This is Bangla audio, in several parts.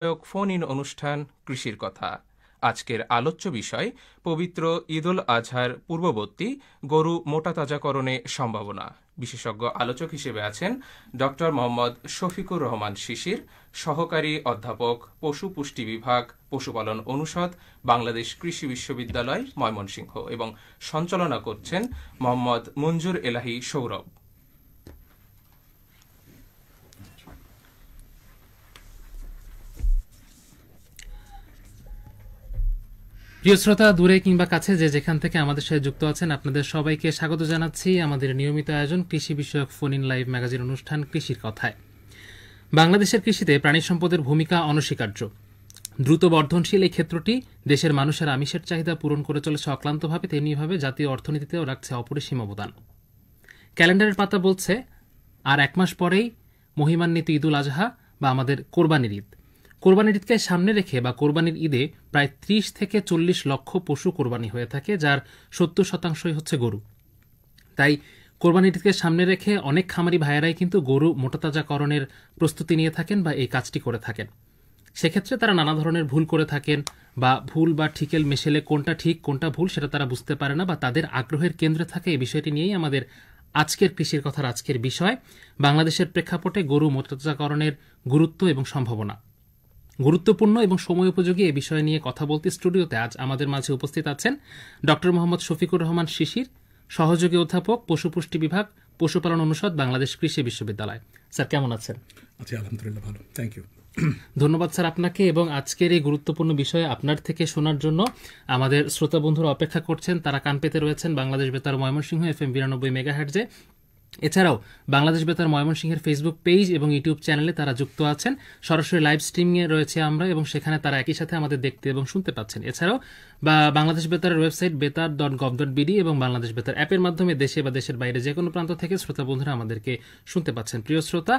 ফোন ইন অনুষ্ঠান কৃষির কথা। আজকের আলোচ্য বিষয় পবিত্র ঈদুল আজহার পূর্ববর্তী গরু মোটাতাজাকরণে সম্ভাবনা। বিশেষজ্ঞ আলোচক হিসেবে আছেন ডক্টর মোহাম্মদ শফিকুর রহমান শিশির, সহকারী অধ্যাপক, পশু পুষ্টি বিভাগ, পশুপালন অনুষদ, বাংলাদেশ কৃষি বিশ্ববিদ্যালয়, ময়মনসিংহ, এবং সঞ্চালনা করছেন মোহাম্মদ মঞ্জুর এলাহি সৌরভ। প্রিয় শ্রোতা, দূরে কিংবা কাছে যে যেখান থেকে আমাদের সাথে যুক্ত আছেন, আপনাদের সবাইকে স্বাগত জানাচ্ছি আমাদের নিয়মিত আয়োজন কৃষি বিষয়ক ফোন ইন লাইভ ম্যাগাজিন অনুষ্ঠান কৃষির কথায়। বাংলাদেশের কৃষিতে প্রাণী সম্পদের ভূমিকা অনস্বীকার্য। দ্রুত বর্ধনশীল এই ক্ষেত্রটি দেশের মানুষের আমিষের চাহিদা পূরণ করে চলেছে অক্লান্তভাবে, তেমনিভাবে জাতীয় অর্থনীতিতেও রাখছে অপরিসীম অবদান। ক্যালেন্ডারের পাতা বলছে আর এক মাস পরেই মহিমান্বিত ঈদুল আজহা বা আমাদের কোরবানির ঈদ। কোরবানির ঈদকে সামনে রেখে বা কোরবানির ঈদে প্রায় ৩০ থেকে ৪০ লক্ষ পশু কোরবানি হয়ে থাকে, যার ৭০% হচ্ছে গরু। তাই কোরবানির ঈদকে সামনে রেখে অনেক খামারি ভাইয়েরাই কিন্তু গরু মোটাতাজাকরণের প্রস্তুতি নিয়ে থাকেন বা এই কাজটি করে থাকেন। সেক্ষেত্রে তারা নানা ধরনের ভুল করে থাকেন, বা ভুল বা ঠিকেল মেশেলে কোনটা ঠিক কোনটা ভুল সেটা তারা বুঝতে পারে না, বা তাদের আগ্রহের কেন্দ্রে থাকে এই বিষয়টি নিয়েই আমাদের আজকের কৃষির কথার আজকের বিষয়, বাংলাদেশের প্রেক্ষাপটে গরু মোটাতাজাকরণের গুরুত্ব এবং সম্ভাবনা। গুরুত্বপূর্ণ এবং সময় উপযোগী এ বিষয় নিয়ে কথা বলতে স্টুডিওতে আজ আমাদের মাঝে উপস্থিত আছেন ডক্টর মোহাম্মদ শফিকুর রহমান শিশির, সহযোগী অধ্যাপক, পশু পুষ্টি বিভাগ, পশুপালন অনুষদ, বাংলাদেশ কৃষি বিশ্ববিদ্যালয়। স্যার, কেমন আছেন? আচ্ছা, আলহামদুলিল্লাহ, ভালো, থ্যাংক ইউ। ধন্যবাদ স্যার আপনাকে। এবং আজকের এই গুরুত্বপূর্ণ বিষয়ে আপনার থেকে শোনার জন্য আমাদের শ্রোতা বন্ধুরা অপেক্ষা করছেন। তারা কান পেতে রয়েছেন বাংলাদেশ বেতার ময়মনসিংহ FM 92 মেগাহার্টজে। এছাড়াও বাংলাদেশ বেতার ময়মনসিংহের ফেসবুক পেজ এবং ইউটিউব চ্যানেলে তারা যুক্ত আছেন। সরাসরি লাইভ স্ট্রিমিংয়ে রয়েছে আমরা, এবং সেখানে তারা একই সাথে আমাদের দেখতে এবং শুনতে পাচ্ছেন। এছাড়াও বাংলাদেশ বেতারের ওয়েবসাইট betar.gov.bd এবং বাংলাদেশ বেতার অ্যাপের মাধ্যমে দেশে বা দেশের বাইরে যে কোনো প্রান্ত থেকে শ্রোতা বন্ধুরা আমাদেরকে শুনতে পাচ্ছেন। প্রিয় শ্রোতা,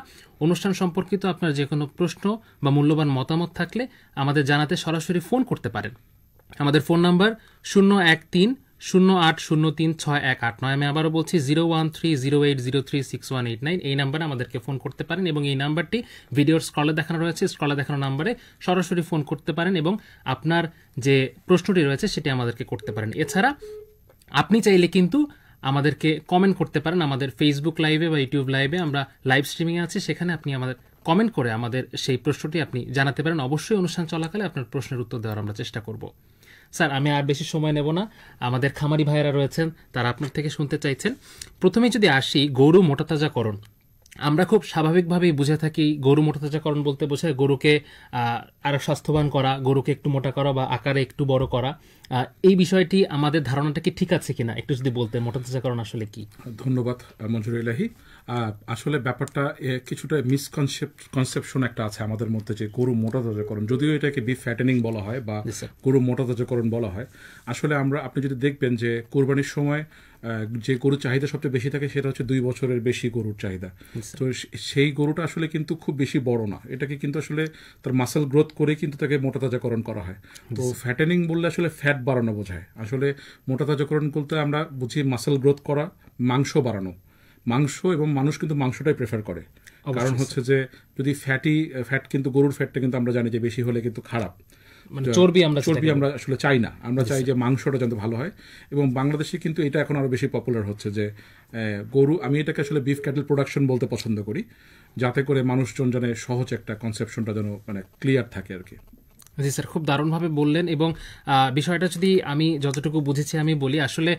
অনুষ্ঠান সম্পর্কিত আপনার যে কোনো প্রশ্ন বা মূল্যবান মতামত থাকলে আমাদের জানাতে সরাসরি ফোন করতে পারেন। আমাদের ফোন নাম্বার 013-0803-6189। আমি আবারও বলছি 01308036189। এই নাম্বারে আমাদেরকে ফোন করতে পারেন, এবং এই নাম্বারটি ভিডিওর স্ক্রলে দেখানো রয়েছে। স্ক্রলে দেখানো নাম্বারে সরাসরি ফোন করতে পারেন এবং আপনার যে প্রশ্নটি রয়েছে সেটি আমাদেরকে করতে পারেন। এছাড়া আপনি চাইলে কিন্তু আমাদেরকে কমেন্ট করতে পারেন। আমাদের ফেসবুক লাইভে বা ইউটিউব লাইভে আমরা লাইভ স্ট্রিমিংয়ে আছি, সেখানে আপনি আমাদের কমেন্ট করে আমাদের সেই প্রশ্নটি আপনি জানাতে পারেন। অবশ্যই অনুষ্ঠান চলাকালে আপনার প্রশ্নের উত্তর দেওয়ার আমরা চেষ্টা করব। স্যার, আমি আর বেশি সময় নেব না, আমাদের খামারি ভাইয়েরা রয়েছেন, তারা আপনার থেকে শুনতে চাইছেন। প্রথমে যদি আসি গরু মোটাতাজাকরণ, আমরা খুব স্বাভাবিকভাবেই বুঝে থাকি গরু মোটাতাজাকরণ বলতে বোঝায় গরুকে আরো স্বাস্থ্যবান করা, গরুকে একটু মোটা করা বা আকারে একটু বড় করা। এই বিষয়টি আমাদের ধারণাটা কি ঠিক আছে কিনা একটু যদি বলতেন, মোটাতাজাকরণ আসলে কি? ধন্যবাদ মঞ্জুর এলাহি। আসলে ব্যাপারটা কিছুটা মিসকনসেপশন একটা আছে আমাদের মধ্যে, যে গরু মোটাতাজাকরণ, যদিও এটাকে বিফ ফ্যাটেনিং বলা হয় বা গরু মোটাতাজাকরণ বলা হয়। আসলে আপনি যদি দেখবেন যে কোরবানির সময় যে গরুর চাহিদা সবচেয়ে বেশি থাকে সেটা হচ্ছে 2 বছরের বেশি গরুর চাহিদা। তো সেই গরুটা আসলে কিন্তু খুব বেশি বড় না, এটাকে কিন্তু আসলে তার মাসেল গ্রোথ করে কিন্তু তাকে মোটাতাজাকরণ করা হয়। তো ফ্যাটেনিং বললে আসলে ফ্যাট বাড়ানো বোঝায়। আসলে মোটাতাজাকরণ বলতে আমরা বুঝি মাসেল গ্রোথ করা, মাংস বাড়ানো। মাংস এবং মানুষ কিন্তু মাংসটাই প্রেফার করে, কারণ হচ্ছে যে যদি ফ্যাট কিন্তু গরুর ফ্যাটটা কিন্তু আমরা জানি যে বেশি হলে কিন্তু খারাপ, চর্বি আমরা আসলে চাই না। আমরা চাই যে মাংসটা যাতে ভালো হয়, এবং বাংলাদেশে কিন্তু এটা এখন আরো বেশি পপুলার হচ্ছে যে গরু, আমি এটাকে আসলে বিফ ক্যাটেল প্রোডাকশন বলতে পছন্দ করি, যাতে করে মানুষজন যেন সহজ একটা কনসেপশনটা যেন ক্লিয়ার থাকে আর কি। জি স্যার, খুব দারুণভাবে বললেন। এবং বিষয়টা যদি আমি যতটুকু বুঝেছি আমি বলি, আসলে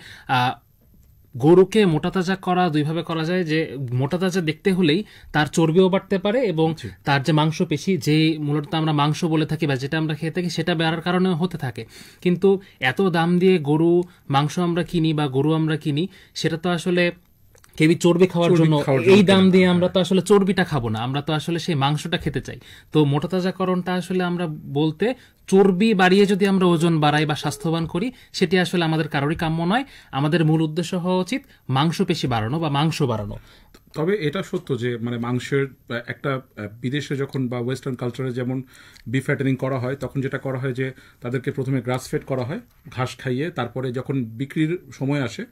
গরুকে মোটাতাজা করা দুইভাবে করা যায়। যে মোটাতাজা দেখতে হলেই তার চর্বিও বাড়তে পারে, এবং তার যে মাংসপেশি, যে মূলত আমরা মাংস বলে থাকি বা যেটা আমরা খেয়ে থাকি, সেটা বাড়ার কারণে হতে থাকে। কিন্তু এত দাম দিয়ে গরু মাংস আমরা কিনি বা গরু আমরা কিনি, সেটা তো আসলে কেবি চর্বি খাওয়ার জন্য। এই দাম দিয়ে আমরা তো আসলে চর্বিটা খাবো না, আমরা তো আসলে সেই মাংসটা খেতে চাই। তো মোটাতাজাকরণটা আসলে আমরা বলতে চর্বি বাড়িয়ে যদি আমরা ওজন বাড়াই বা স্বাস্থ্যবান করি, সেটি আসলে আমাদের কারোরই কাম্য নয়। আমাদের মূল উদ্দেশ্য হওয়া উচিত মাংসপেশি বাড়ানো বা মাংস বাড়ানো। তবে এটা সত্য যে মানে মাংসের একটা বিদেশে যখন বা ওয়েস্টার্ন কালচারে যেমন বিফ ফ্যাটেনিং করা হয়, তখন যেটা করা হয় যে তাদেরকে প্রথমে গ্রাস ফেড করা হয় ঘাস খাইয়ে, তারপরে যখন বিক্রির সময় আসে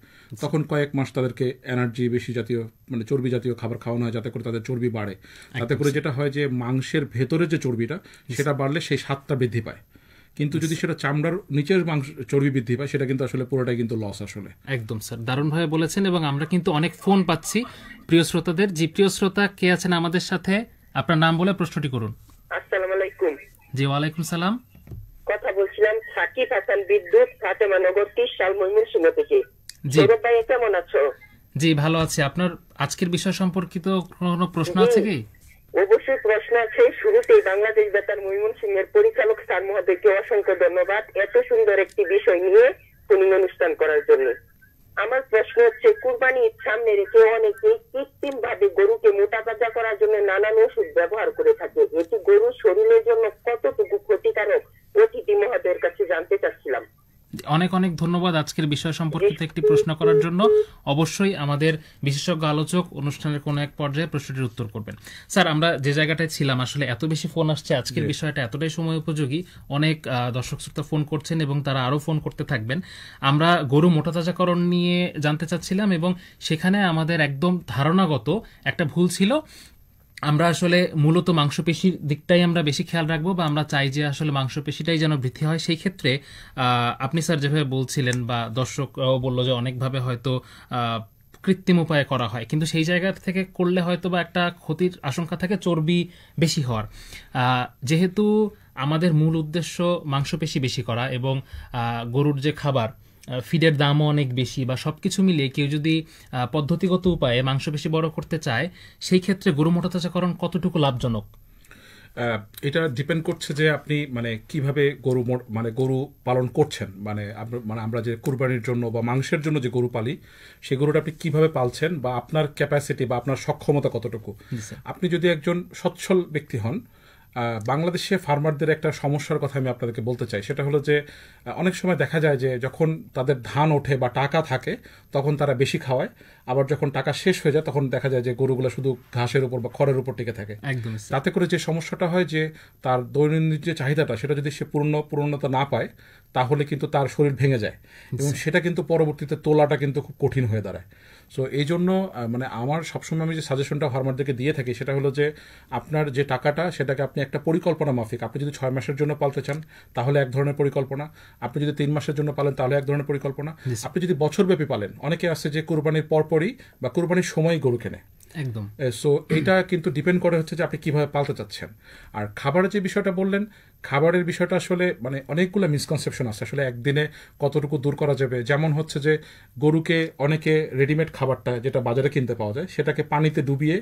তখন কয়েক মাস তাদেরকে এনার্জি বেশি জাতীয় মানে চর্বি জাতীয় খাবার খাওয়ানো হয়, যাতে করে তাদের চর্বি বাড়ে। তাতে করে যেটা হয় যে মাংসের ভেতরে যে চর্বিটা সেটা বাড়লে সেই স্বাদটা বৃদ্ধি পায়। কিন্তু যদি সেটা চামড়ার নিচের মাংস চর্বি বৃদ্ধি পায়, সেটা কিন্তু আসলে পুরোটাই কিন্তু লস আসলে। একদম স্যার, দারুণভাবে বলেছেন। এবং আমরা কিন্তু অনেক ফোন পাচ্ছি প্রিয় শ্রোতাদের। জি, প্রিয় শ্রোতা কে আছেন আমাদের সাথে? আপনার নাম বলে প্রশ্নটি করুন। আসসালামু আলাইকুম। জি, ওয়ালাইকুম সালাম। কথা বলছিলাম সাকিব হাসান বিদ্যুৎ, ফাতেমা নগর, 30 সাল, ময়মনসিংহ থেকে। জি ভাই, কেমন আছো? জি, ভালো আছি। আপনার আজকের বিষয় সম্পর্কিত কোনো প্রশ্ন আছে কি? অবশ্যই প্রশ্ন আছে। শুরুতেই বাংলাদেশ বেতার ময়মনসিংহের পরিচালক স্যার মহোদয়কে অসংখ্য ধন্যবাদ এত সুন্দর একটি বিষয় নিয়ে ফোনিং অনুষ্ঠান করার জন্য। আমার প্রশ্ন হচ্ছে, কুরবানি ঈদ সামনে রেখে অনেকে কৃত্রিম ভাবে গরুকে মোটা তাজা করার জন্য নানান ওষুধ ব্যবহার করে থাকে। এটি গরুর শরীরের জন্য কতটুকু ক্ষতিকারক, অতিথি মহোদয়ের কাছে জানতে চাচ্ছিলাম। অনেক অনেক ধন্যবাদ আজকের বিষয় সম্পর্কিত একটি প্রশ্ন করার জন্য। অবশ্যই আমাদের বিশেষজ্ঞ আলোচক অনুষ্ঠানের কোনো এক পর্যায়ে প্রশ্নটির উত্তর করবেন। স্যার, আমরা যে জায়গাটায় ছিলাম, আসলে এত বেশি ফোন আসছে, আজকের বিষয়টা এতটাই সময় উপযোগী, অনেক দর্শক শ্রোতা ফোন করছেন এবং তারা আরও ফোন করতে থাকবেন। আমরা গরু মোটাতাজাকরণ নিয়ে জানতে চাচ্ছিলাম এবং সেখানে আমাদের একদম ধারণাগত একটা ভুল ছিল। আমরা আসলে মূলত মাংসপেশির দিকটাই আমরা বেশি খেয়াল রাখবো, বা আমরা চাই যে আসলে মাংসপেশিটাই যেন বৃদ্ধি হয়। সেই ক্ষেত্রে আপনি স্যার যেভাবে বলছিলেন বা দর্শকরাও বললো যে অনেকভাবে হয়তো কৃত্রিম উপায়ে করা হয়, কিন্তু সেই জায়গা থেকে করলে হয়তো বা একটা ক্ষতির আশঙ্কা থাকে চর্বি বেশি হওয়ার। যেহেতু আমাদের মূল উদ্দেশ্য মাংসপেশি বেশি করা এবং গরুর যে খাবার ফিডের দামও অনেক বেশি, বা সবকিছু মিলিয়ে কেউ যদি পদ্ধতিগত উপায়ে মাংসপেশি বড় করতে চায়, সেই ক্ষেত্রে গরু মোটাতাজাকরণ কতটুকু লাভজনক? এটা ডিপেন্ড করছে যে আপনি মানে কিভাবে গরু পালন করছেন। মানে আমরা যে কুরবানির জন্য বা মাংসের জন্য যে গরু পালি, সেই গরুটা আপনি কিভাবে পালছেন বা আপনার ক্যাপাসিটি বা আপনার সক্ষমতা কতটুকু। আপনি যদি একজন সচ্ছল ব্যক্তি হন, বাংলাদেশে ফার্মারদের একটা সমস্যার কথা আমি আপনাদেরকে বলতে চাই। সেটা হলো যে অনেক সময় দেখা যায় যে যখন তাদের ধান ওঠে বা টাকা থাকে তখন তারা বেশি খাওয়ায়, আবার যখন টাকা শেষ হয়ে যায় তখন দেখা যায় যে গরুগুলো শুধু ঘাসের উপর বা খড়ের উপর টিকে থাকে। তাতে করে যে সমস্যাটা হয় যে তার দৈনন্দিন যে চাহিদাটা সেটা যদি সে পূর্ণতা না পায়, তাহলে কিন্তু তার শরীর ভেঙে যায় এবং সেটা কিন্তু পরবর্তীতে তোলাটা কিন্তু খুব কঠিন হয়ে দাঁড়ায়। সো এই জন্য মানে আমার সবসময় আমি যে সাজেশনটা ফার্মারদেরকে দিয়ে থাকি সেটা হলো যে আপনার যে টাকাটা সেটাকে আপনি একটা পরিকল্পনা মাফিক, আপনি যদি 6 মাসের জন্য পালতে চান তাহলে এক ধরনের পরিকল্পনা, আপনি যদি 3 মাসের জন্য পালেন তাহলে এক ধরনের পরিকল্পনা, আপনি যদি বছরব্যাপী পালেন, অনেকে আছে যে কুরবানির পরপরই বা কুরবানির সময় গরু কেনে। একদম। সো এটা কিন্তু ডিপেন্ড করে হচ্ছে যে আপনি কিভাবে পালতে চাচ্ছেন। আর খাবারের যে বিষয়টা বললেন, খাবারের বিষয়টা আসলে মানে অনেকগুলো মিসকনসেপশন আছে আসলে একদিনে কতটুকু দূর করা যাবে। যেমন হচ্ছে যে গরুকে অনেকে রেডিমেড খাবারটা যেটা বাজারে কিনতে পাওয়া যায় সেটাকে পানিতে ডুবিয়ে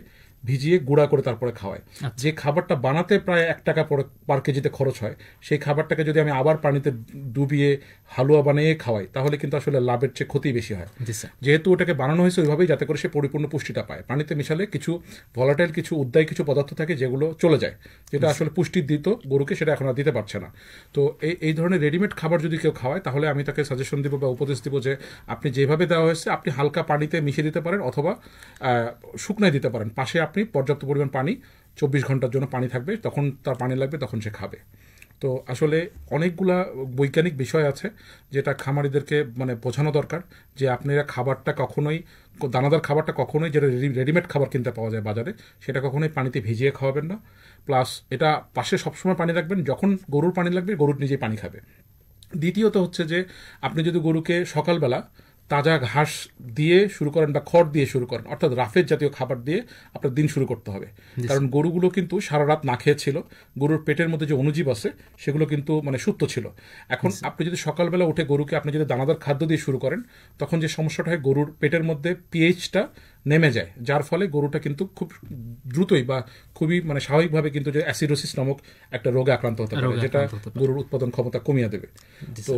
ভিজিয়ে গুঁড়া করে তারপরে খাওয়ায়। যে খাবারটা বানাতে প্রায় 1 টাকা পার কেজিতে খরচ হয়, সেই খাবারটাকে যদি আমি আবার পানিতে ডুবিয়ে হালুয়া বানিয়ে খাওয়াই তাহলে কিন্তু আসলে লাভের চেয়ে ক্ষতি বেশি হয়। যেহেতু ওটাকে বানানো হয়েছে ওইভাবেই যাতে করে সে পরিপূর্ণ পুষ্টিটা পায়। পানিতে মিশালে কিছু ভলাটাইল কিছু উদ্দায়ী কিছু পদার্থ থাকে যেগুলো চলে যায়, যেটা আসলে পুষ্টি দিত গরুকে, সেটা এখন আর দিতে পারছে না। তো এই ধরনের রেডিমেড খাবার যদি কেউ খাওয়ায় তাহলে আমি তাকে সাজেশন দিব বা উপদেশ দিব যে আপনি যেভাবে দেওয়া হয়েছে আপনি হালকা পানিতে মিশিয়ে দিতে পারেন অথবা শুকনায় দিতে পারেন। পাশে আপনি পর্যাপ্ত পরিমাণ পানি 24 ঘন্টার জন্য পানি থাকবে, তখন তার পানি লাগবে তখন সে খাবে। তো আসলে অনেকগুলা বৈজ্ঞানিক বিষয় আছে যেটা খামারিদেরকে মানে বোঝানো দরকার যে আপনারা খাবারটা কখনোই, দানাদার খাবারটা কখনোই, যেটা রেডিমেড খাবার কিনতে পাওয়া যায় বাজারে, সেটা কখনোই পানিতে ভিজিয়ে খাওয়াবেন না। প্লাস এটা পাশে সবসময় পানি রাখবেন, যখন গরুর পানি লাগবে গরুর নিজেই পানি খাবে। দ্বিতীয়ত হচ্ছে যে আপনি যদি গরুকে সকালবেলা তাজা ঘাস দিয়ে শুরু করেন বা খড় দিয়ে শুরু করেন, অর্থাৎ রাফেজ জাতীয় খাবার দিয়ে আপনার দিন শুরু করতে হবে। কারণ গরুগুলো কিন্তু সারা রাত না খেয়েছিল, গরুর পেটের মধ্যে যে অণুজীব আছে সেগুলো কিন্তু মানে সুপ্ত ছিল। এখন আপনি যদি সকালবেলা উঠে গরুকে আপনি যদি দানাদার খাদ্য দিয়ে শুরু করেন, তখন যে সমস্যাটা হয় গরুর পেটের মধ্যে পিএইচটা নেমে যায়, যার ফলে গরুটা কিন্তু খুব দ্রুতই বা খুবই মানে স্বাভাবিকভাবে কিন্তু যে অ্যাসিডোসিস নামক একটা রোগে আক্রান্ত হতে পারে, যেটা গরুর উৎপাদন ক্ষমতা কমিয়ে দেবে। তো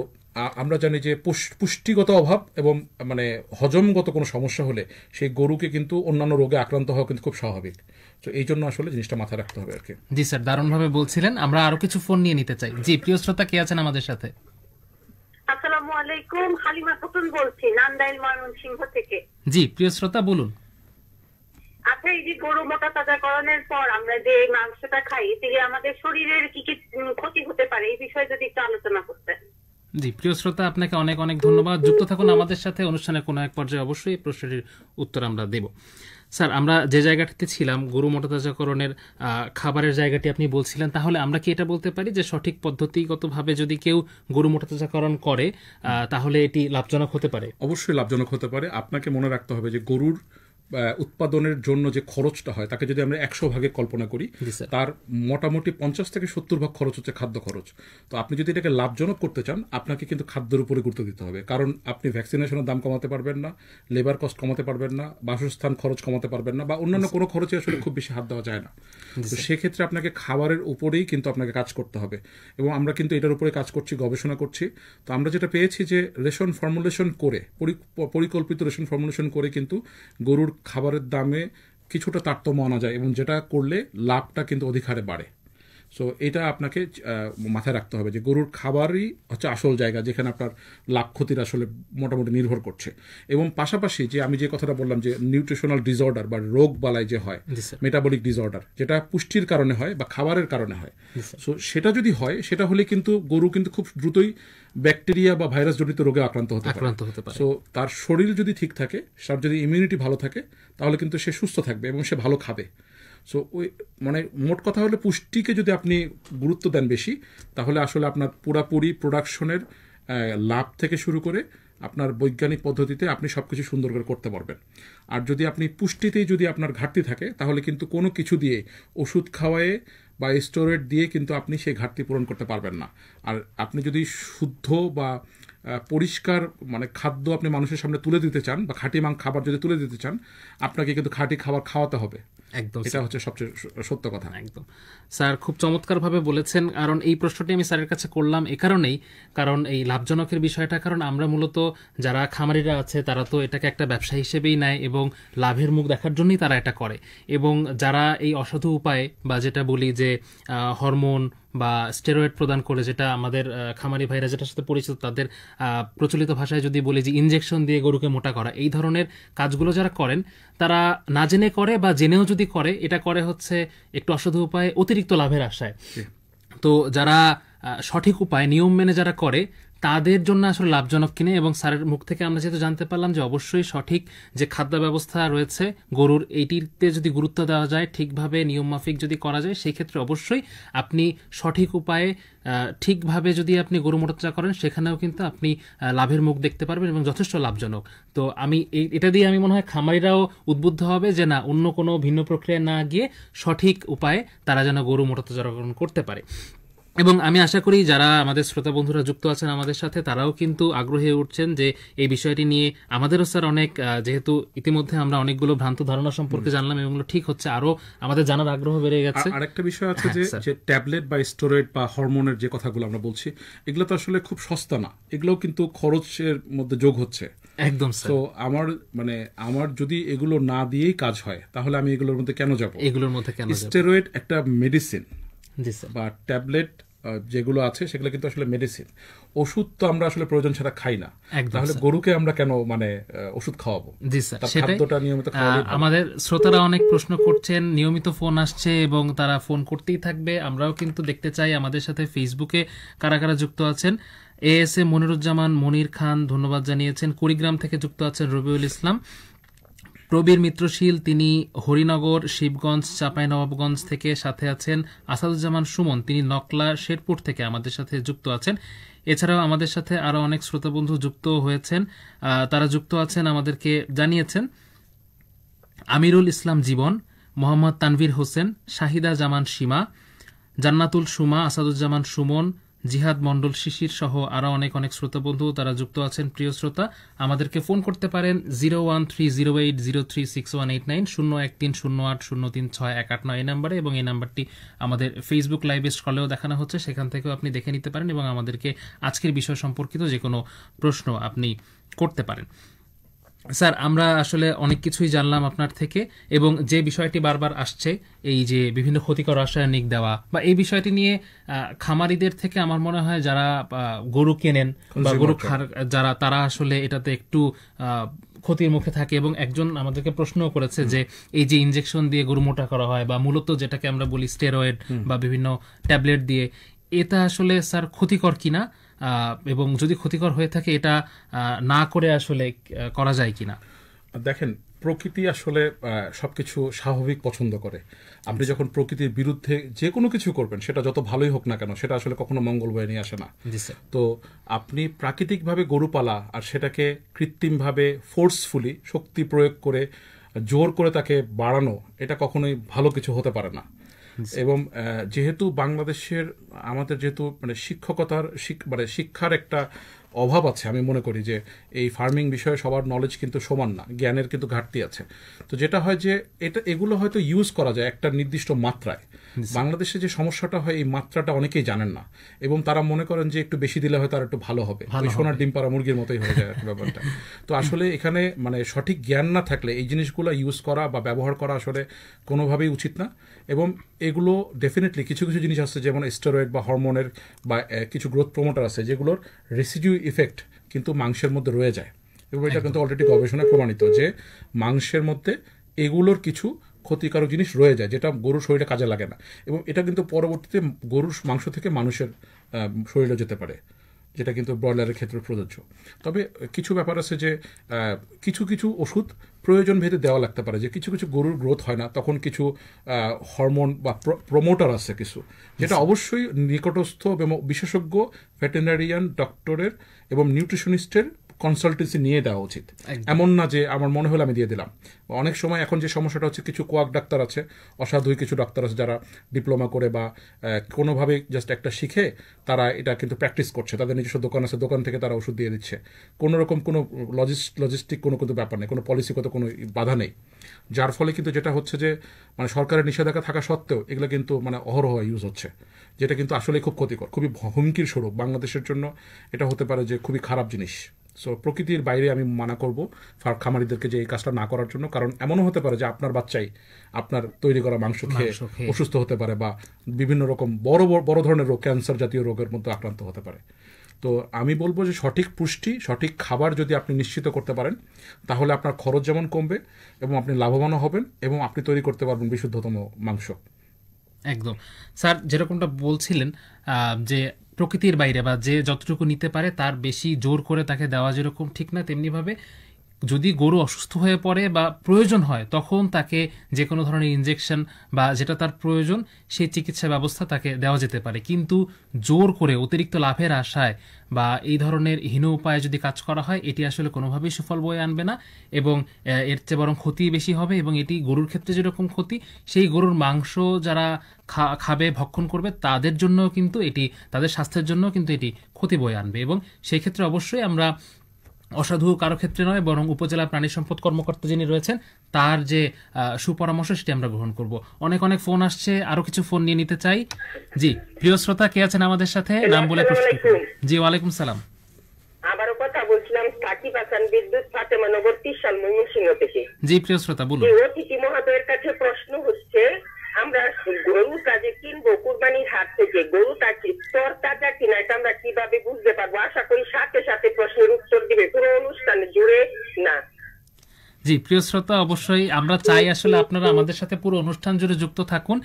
আমরা জানি যে পুষ্টিগত অভাব এবং মানে হজমগত কোনো সমস্যা হলে সেই গরুকে কিন্তু অন্যান্য রোগে আক্রান্ত হওয়া কিন্তু খুব স্বাভাবিক। তো এই জন্য আসলে জিনিসটা মাথায় রাখতে হবে আর কি। জি স্যার, দারুণভাবে বলছিলেন। আমরা আরো কিছু ফোন নিয়ে নিতে চাই। জি, প্রিয় শ্রোতা কে আছেন আমাদের সাথে? আসসালামু আলাইকুম, হালিমা খাতুন বলছি নান্দাইল ময়মনসিংহ থেকে। জি, প্রিয় শ্রোতা বলুন। আচ্ছা, এই যে গরু মোটা তাজাকরণের পর আমরা যে মাংসটা খাই, এতে আমাদের শরীরের কি কি ক্ষতি হতে পারে, এই বিষয়ে যদি একটু আলোচনা করতেন। জি, প্রিয় শ্রোতা, আপনাকে অনেক অনেক ধন্যবাদ। যুক্ত থাকুন আমাদের সাথে, অনুষ্ঠানের কোনো এক পর্যায়ে অবশ্যই এই প্রশ্নটির উত্তর আমরা দেব। স্যার, আমরা যে জায়গাটিতে ছিলাম, গরু মোটাতাজাকরণের খাবারের জায়গাটি আপনি বলছিলেন, তাহলে আমরা কি এটা বলতে পারি যে সঠিক পদ্ধতিগতভাবে যদি কেউ গরু মোটাতাজাকরণ করে তাহলে এটি লাভজনক হতে পারে? অবশ্যই লাভজনক হতে পারে। আপনাকে মনে রাখতে হবে যে গরুর উৎপাদনের জন্য যে খরচটা হয় তাকে যদি আমরা 100 ভাগে কল্পনা করি, তার মোটামুটি 50 থেকে 70 ভাগ খরচ হচ্ছে খাদ্য খরচ। তো আপনি যদি এটাকে লাভজনক করতে চান, আপনাকে কিন্তু খাদ্যের উপরে গুরুত্ব দিতে হবে। কারণ আপনি ভ্যাকসিনেশনের দাম কমাতে পারবেন না, লেবার কস্ট কমাতে পারবেন না, বাসস্থান খরচ কমাতে পারবেন না, বা অন্যান্য কোনো খরচে আসলে খুব বেশি হাত দেওয়া যায় না। তো সেক্ষেত্রে আপনাকে খাবারের উপরেই কিন্তু আপনাকে কাজ করতে হবে, এবং আমরা কিন্তু এটার উপরে কাজ করছি, গবেষণা করছি। তো আমরা যেটা পেয়েছি যে রেশন ফর্মুলেশন করে, পরিকল্পিত রেশন ফর্মুলেশন করে কিন্তু গরুর খাবারের দামে কিছুটা তারতম্য আনা যায়, এবং যেটা করলে লাভটা কিন্তু অধিক হারে বাড়ে। সো এটা আপনাকে মাথায় রাখতে হবে যে গরুর খাবারই হচ্ছে আসল জায়গা যেখানে আপনার লাভ ক্ষতির আসলে মোটামুটি নির্ভর করছে। এবং পাশাপাশি যে আমি যে কথাটা বললাম যে নিউট্রিশনাল ডিসঅর্ডার বা রোগ বালাই যে হয়, মেটাবলিক ডিসঅর্ডার, যেটা পুষ্টির কারণে হয় বা খাবারের কারণে হয়, সো সেটা যদি হয়, সেটা হলে কিন্তু গরু কিন্তু খুব দ্রুতই ব্যাকটেরিয়া বা ভাইরাস জনিত রোগে আক্রান্ত হতে পারে। সো তার শরীর যদি ঠিক থাকে, তার যদি ইমিউনিটি ভালো থাকে, তাহলে কিন্তু সে সুস্থ থাকবে এবং সে ভালো খাবে। সো ওই মানে মোট কথা হলে পুষ্টিকে যদি আপনি গুরুত্ব দেন বেশি, তাহলে আসলে আপনার পুরাপুরি প্রোডাকশনের লাভ থেকে শুরু করে আপনার বৈজ্ঞানিক পদ্ধতিতে আপনি সব কিছু সুন্দর করে করতে পারবেন। আর যদি আপনি পুষ্টিতেই যদি আপনার ঘাটতি থাকে, তাহলে কিন্তু কোনো কিছু দিয়ে, ওষুধ খাওয়ায়ে বা স্টেরয়েড দিয়ে কিন্তু আপনি সেই ঘাটতি পূরণ করতে পারবেন না। আর আপনি যদি শুদ্ধ বা পরিষ্কার মানে খাদ্য আপনি মানুষের সামনে তুলে দিতে চান, বা খাঁটি খাবার যদি তুলে দিতে চান, আপনাকে কিন্তু খাঁটি খাবার খাওয়াতে হবে। একদম, এটা হচ্ছে সবচেয়ে সত্য কথা। একদম স্যার, খুব চমৎকারভাবে বলেছেন। কারণ এই প্রশ্নটি আমি স্যারের কাছে করলাম কারণ এই লাভজনকের বিষয়টা, কারণ আমরা মূলত যারা খামারিরা আছে তারা তো এটাকে একটা ব্যবসা হিসেবেই নেয় এবং লাভের মুখ দেখার জন্যই তারা এটা করে। এবং যারা এই অসাধু উপায়ে বা যেটা বলি যে হরমোন বা স্টেরয়েড প্রদান করে, যেটা আমাদের খামারি ভাইরা যেটার সাথে পরিচিত, তাদের প্রচলিত ভাষায় যদি বলি যে ইনজেকশন দিয়ে গরুকে মোটা করা, এই ধরনের কাজগুলো যারা করেন তারা না জেনে করে বা জেনেও যদি করে, এটা করে হচ্ছে একটু অসাধু উপায়ে অতিরিক্ত লাভের আশায়। তো যারা সঠিক উপায় নিয়ম মেনে যারা করে তাদের জন্য আসলে লাভজনক কিনে। এবং স্যারের মুখ থেকে আমরা যেহেতু জানতে পারলাম যে অবশ্যই সঠিক যে খাদ্য ব্যবস্থা রয়েছে গরুর, এইটিতে যদি গুরুত্ব দেওয়া যায়, ঠিকভাবে নিয়ম মাফিক যদি করা যায়, সেই ক্ষেত্রে অবশ্যই আপনি সঠিক উপায়ে ঠিকভাবে যদি আপনি গরু মোটাতাজা করেন, সেখানেও কিন্তু আপনি লাভের মুখ দেখতে পারবেন এবং যথেষ্ট লাভজনক। তো আমি এটা দিয়ে আমি মনে হয় খামারিরাও উদ্বুদ্ধ হবে যে না, অন্য কোনো ভিন্ন প্রক্রিয়া না গিয়ে সঠিক উপায়ে তারা যেন গরু মোটাতাজাকরণ করতে পারে। এবং আমি আশা করি যারা আমাদের শ্রোতা বন্ধুরা যুক্ত আছেন আমাদের সাথে, তারাও কিন্তু আগ্রহী উঠছেন যে এই বিষয়টি নিয়ে আমাদেরও স্যার অনেক, যেহেতু ইতিমধ্যে আমরা অনেকগুলো ভ্রান্ত ধারণা সম্পর্কে জানলাম, এগুলো ঠিক হচ্ছে, আরো আমাদের জানার আগ্রহ বেড়ে গেছে। আরেকটা বিষয় আছে যে ট্যাবলেট বা স্টেরয়েড বা হরমোনের যে কথাগুলো আমরা বলছি, এগুলো তো আসলে খুব সস্তা না, এগুলোও কিন্তু খরচের মধ্যে যোগ হচ্ছে। একদম। তো আমার যদি এগুলো না দিয়েই কাজ হয়, তাহলে আমি এগুলোর মধ্যে কেন যাব? এগুলোর মধ্যে কেন যাব? স্টেরয়েড একটা মেডিসিন, বা ট্যাবলেট যেগুলো আছে সেগুলো কিন্তু আসলে মেডিসিন। ওষুধ তো আমরা আসলে প্রয়োজন ছাড়া খাই না, তাহলে গরুকে আমরা কেন ওষুধ খাওয়াবো? জি স্যার, খাদ্যটা নিয়মিত খাওয়ালে। আমাদের শ্রোতারা অনেক প্রশ্ন করছেন, নিয়মিত ফোন আসছে এবং তারা ফোন করতেই থাকবে। আমরাও কিন্তু দেখতে চাই আমাদের সাথে ফেসবুকে কারা কারা যুক্ত আছেন। এএসএ মনিরুজ্জামান মনির খান ধন্যবাদ জানিয়েছেন, কুড়িগ্রাম থেকে যুক্ত আছেন রবিউল ইসলাম। প্রবীর মিত্রশীল, তিনি হরিনগর, শিবগঞ্জ, চাঁপাইনবাবগঞ্জ থেকে সাথে আছেন। আসাদুজ্জামান সুমন, তিনি নকলা শেরপুর থেকে আমাদের সাথে যুক্ত আছেন। এছাড়াও আমাদের সাথে আরো অনেক শ্রোতা বন্ধু যুক্ত হয়েছেন, তারা যুক্ত আছেন আমাদেরকে জানিয়েছেন আমিরুল ইসলাম জীবন, মোহাম্মদ তানভীর হোসেন, শাহিদা জামান সীমা, জান্নাতুল সুমা, আসাদুজ্জামান সুমন, জিহাদ মন্ডল শিশির সহ আরো অনেক অনেক শ্রোতা বন্ধু তারা যুক্ত আছেন। প্রিয় শ্রোতা, আমাদেরকে ফোন করতে পারেন 01308036189, 01308036189 এই নাম্বারে, এবং এই নাম্বারটি আমাদের ফেসবুক লাইভে স্ক্রলেও দেখানো হচ্ছে, সেখান থেকেও আপনি দেখে নিতে পারেন এবং আমাদেরকে আজকের বিষয় সম্পর্কিত যে কোনো প্রশ্ন আপনি করতে পারেন। স্যার, আমরা আসলে অনেক কিছুই জানলাম আপনার থেকে, এবং যে বিষয়টি বারবার আসছে এই যে বিভিন্ন ক্ষতিকর রাসায়নিক দেওয়া, বা এই বিষয়টি নিয়ে খামারিদের থেকে আমার মনে হয় যারা গরু কেনেন বা গরু যারা, তারা আসলে এটাতে একটু ক্ষতির মুখে থাকে। এবং একজন আমাদেরকে প্রশ্নও করেছে যে এই যে ইনজেকশন দিয়ে গরু মোটা করা হয় বা মূলত যেটাকে আমরা বলি স্টেরয়েড বা বিভিন্ন ট্যাবলেট দিয়ে, এটা আসলে স্যার ক্ষতিকর কিনা, এবং যদি ক্ষতিকর হয়ে থাকে এটা না করে আসলে করা যায় কিনা? দেখেন, প্রকৃতি আসলে সবকিছু স্বাভাবিক পছন্দ করে। আপনি যখন প্রকৃতির বিরুদ্ধে যে কোনো কিছু করবেন, সেটা যত ভালোই হোক না কেন, সেটা আসলে কখনো মঙ্গল বয়ে নিয়ে আসে না। তো আপনি প্রাকৃতিকভাবে গরু পালা আর সেটাকে কৃত্রিমভাবে ফোর্সফুলি শক্তি প্রয়োগ করে জোর করে তাকে বাড়ানো, এটা কখনোই ভালো কিছু হতে পারে না। এবং যেহেতু বাংলাদেশের আমাদের যেহেতু মানে শিক্ষকতার মানে শিক্ষার একটা অভাব আছে, আমি মনে করি যে এই ফার্মিং বিষয়ে সবার নলেজ কিন্তু সমান না, জ্ঞানের কিন্তু ঘাটতি আছে। তো যেটা হয় যে এগুলো হয়তো ইউজ করা যায় একটা নির্দিষ্ট মাত্রায়। বাংলাদেশে যে সমস্যাটা হয়, এই মাত্রাটা অনেকেই জানেন না, এবং তারা মনে করেন যে একটু বেশি দিলে হয়তো আর একটু ভালো হবে, সোনার ডিম পাড়া মুরগির মতোই হয়ে যায় ব্যাপারটা। তো আসলে এখানে মানে সঠিক জ্ঞান না থাকলে এই জিনিসগুলো ইউজ করা বা ব্যবহার করা আসলে কোনোভাবেই উচিত না। এবং এগুলো ডেফিনেটলি কিছু কিছু জিনিস আছে, যেমন স্টেরয়েড বা হরমোনের বা কিছু গ্রোথ প্রমোটার আছে, যেগুলোর রেসিডিউ ইফেক্ট কিন্তু মাংসের মধ্যে রয়ে যায়। এবং এটা কিন্তু অলরেডি গবেষণায় প্রমাণিত যে মাংসের মধ্যে এগুলোর কিছু ক্ষতিকারক জিনিস রয়ে যায়, যেটা গরুর শরীরে কাজে লাগে না। এবং এটা কিন্তু পরবর্তীতে গরুর মাংস থেকে মানুষের শরীরে যেতে পারে, যেটা কিন্তু ব্রয়লারের ক্ষেত্রে প্রযোজ্য। তবে কিছু ব্যাপার আছে যে কিছু কিছু ওষুধ প্রয়োজন ভেদে দেওয়া লাগতে পারে, যে কিছু কিছু গরুর গ্রোথ হয় না, তখন কিছু হরমোন বা প্রমোটার আছে কিছু, যেটা অবশ্যই নিকটস্থ বিশেষজ্ঞ ভেটেরিনারিয়ান ডক্টরের এবং নিউট্রিশনিস্টের কনসালটেন্সি নিয়ে দেওয়া উচিত। এমন না যে আমার মনে হলো আমি দিয়ে দিলাম। অনেক সময় এখন যে সমস্যাটা হচ্ছে, কিছু কোয়াক ডাক্তার আছে, অসাধু কিছু ডাক্তার আছে যারা ডিপ্লোমা করে বা কোনোভাবে জাস্ট একটা শিখে তারা এটা কিন্তু প্র্যাকটিস করছে, তাদের নিজস্ব দোকান আছে, দোকান থেকে তারা ওষুধ দিয়ে দিচ্ছে। কোনো রকম কোনো লজিস্টিক কোনো কিন্তু ব্যাপার নেই, কোনো পলিসিগত কোনো বাধা নেই, যার ফলে কিন্তু যেটা হচ্ছে যে মানে সরকারের নিষেধাজ্ঞা থাকা সত্ত্বেও এগুলো কিন্তু মানে অহরহ ইউজ হচ্ছে, যেটা কিন্তু আসলে খুব ক্ষতিকর, খুবই হুমকির স্বরূপ বাংলাদেশের জন্য। এটা হতে পারে যে খুবই খারাপ জিনিস। সো প্রকৃতির বাইরে আমি মানা করব খামারিদেরকে যে এই কাজটা না করার জন্য, কারণ এমনও হতে পারে যে আপনার বাচ্চাই আপনার তৈরি করা মাংস খেয়ে অসুস্থ হতে পারে, বা বিভিন্ন রকম বড় ধরনের রোগ, ক্যান্সার জাতীয় রোগের মধ্যে আক্রান্ত হতে পারে। তো আমি বলবো যে সঠিক পুষ্টি, সঠিক খাবার যদি আপনি নিশ্চিত করতে পারেন, তাহলে আপনার খরচ যেমন কমবে এবং আপনি লাভবানও হবেন, এবং আপনি তৈরি করতে পারবেন বিশুদ্ধতম মাংস। একদম স্যার, যেরকমটা বলছিলেন যে প্রকৃতির বাইরে বা যে যতটুকু নিতে পারে তার বেশি জোর করে তাকে দেওয়া যেরকম ঠিক না, তেমনিভাবে যদি গরু অসুস্থ হয়ে পড়ে বা প্রয়োজন হয়, তখন তাকে যে কোনো ধরনের ইনজেকশন বা যেটা তার প্রয়োজন সেই চিকিৎসা ব্যবস্থা তাকে দেওয়া যেতে পারে। কিন্তু জোর করে অতিরিক্ত লাভের আশায় বা এই ধরনের হীন উপায়ে যদি কাজ করা হয়, এটি আসলে কোনোভাবেই সুফল বয়ে আনবে না, এবং এর চেয়ে বরং ক্ষতি বেশি হবে। এবং এটি গরুর ক্ষেত্রে যেরকম ক্ষতি, সেই গরুর মাংস যারা খাবে, ভক্ষণ করবে, তাদের জন্য কিন্তু এটি, তাদের স্বাস্থ্যের জন্য কিন্তু এটি ক্ষতি বয়ে আনবে। এবং সেই ক্ষেত্রে অবশ্যই আমরা অসাধু কারো ক্ষেত্রে নয়, বরং উপজেলা প্রাণী সম্পদ কর্মকর্তা যিনি রয়েছেন তার যে সুপরামর্শ সেটি আমরা গ্রহণ করব। অনেক অনেক ফোন আসছে, আরো কিছু ফোন নিয়ে নিতে চাই। জি, প্রিয় শ্রোতা কে আছেন আমাদের সাথে, নাম বলে প্রশ্ন করুন। জি, ওয়ালাইকুম সালাম। আবারও কথা বলছিলাম সাকিব হাসান, বিদ্যুৎ ফাতেমানগর 30 সাল, ময়মনসিংহ থেকে। জি, প্রিয় শ্রোতা বলুন। অতিথি মহোদয়ের কাছে প্রশ্ন হচ্ছে, আমরা গরুটা যে কিনবো কুরবানির হাট থেকে, গরুটা কি তরতাজা কিনা, এটা আমরা কিভাবে বুঝতে পারবো? আশা করি সাথে সাথে প্রশ্নের উত্তর দিবে, পুরো অনুষ্ঠানে জুড়ে না। জি, প্রিয় শ্রোতা, অবশ্যই আমরা চাই আসলে আপনারা আমাদের সাথে পুরো অনুষ্ঠান জুড়ে যুক্ত থাকুন।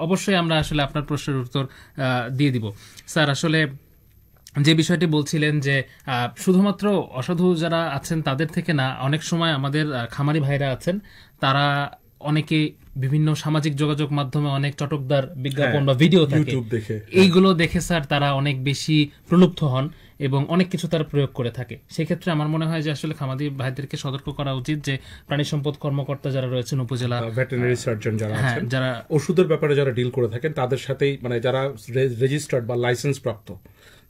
অবশ্যই আমরা আসলে আপনার প্রশ্নের উত্তর দিয়ে দিব। স্যার, আসলে যে বিষয়টি বলছিলেন যে শুধুমাত্র অসাধু যারা আছেন তাদের থেকে না, অনেক সময় আমাদের খামারি ভাইরা আছেন, তারা অনেকে বিভিন্ন সামাজিক যোগাযোগ মাধ্যমে অনেক চটকদার বিজ্ঞাপন বা ভিডিও থাকে, এইগুলো দেখে স্যার তারা অনেক বেশি প্রলুব্ধ হন এবং অনেক কিছু তারা প্রয়োগ করে থাকে। সেক্ষেত্রে আমার মনে হয় যে আসলে খামারি ভাইদেরকে সতর্ক করা উচিত যে প্রাণী সম্পদ কর্মকর্তা যারা রয়েছেন, উপজেলা ভেটেরিনারি সার্জন যারা আছেন, যারা ওষুধের ব্যাপারে যারা ডিল করে থাকেন, তাদের সাথেই মানে যারা রেজিস্টার্ড বা লাইসেন্স প্রাপ্ত,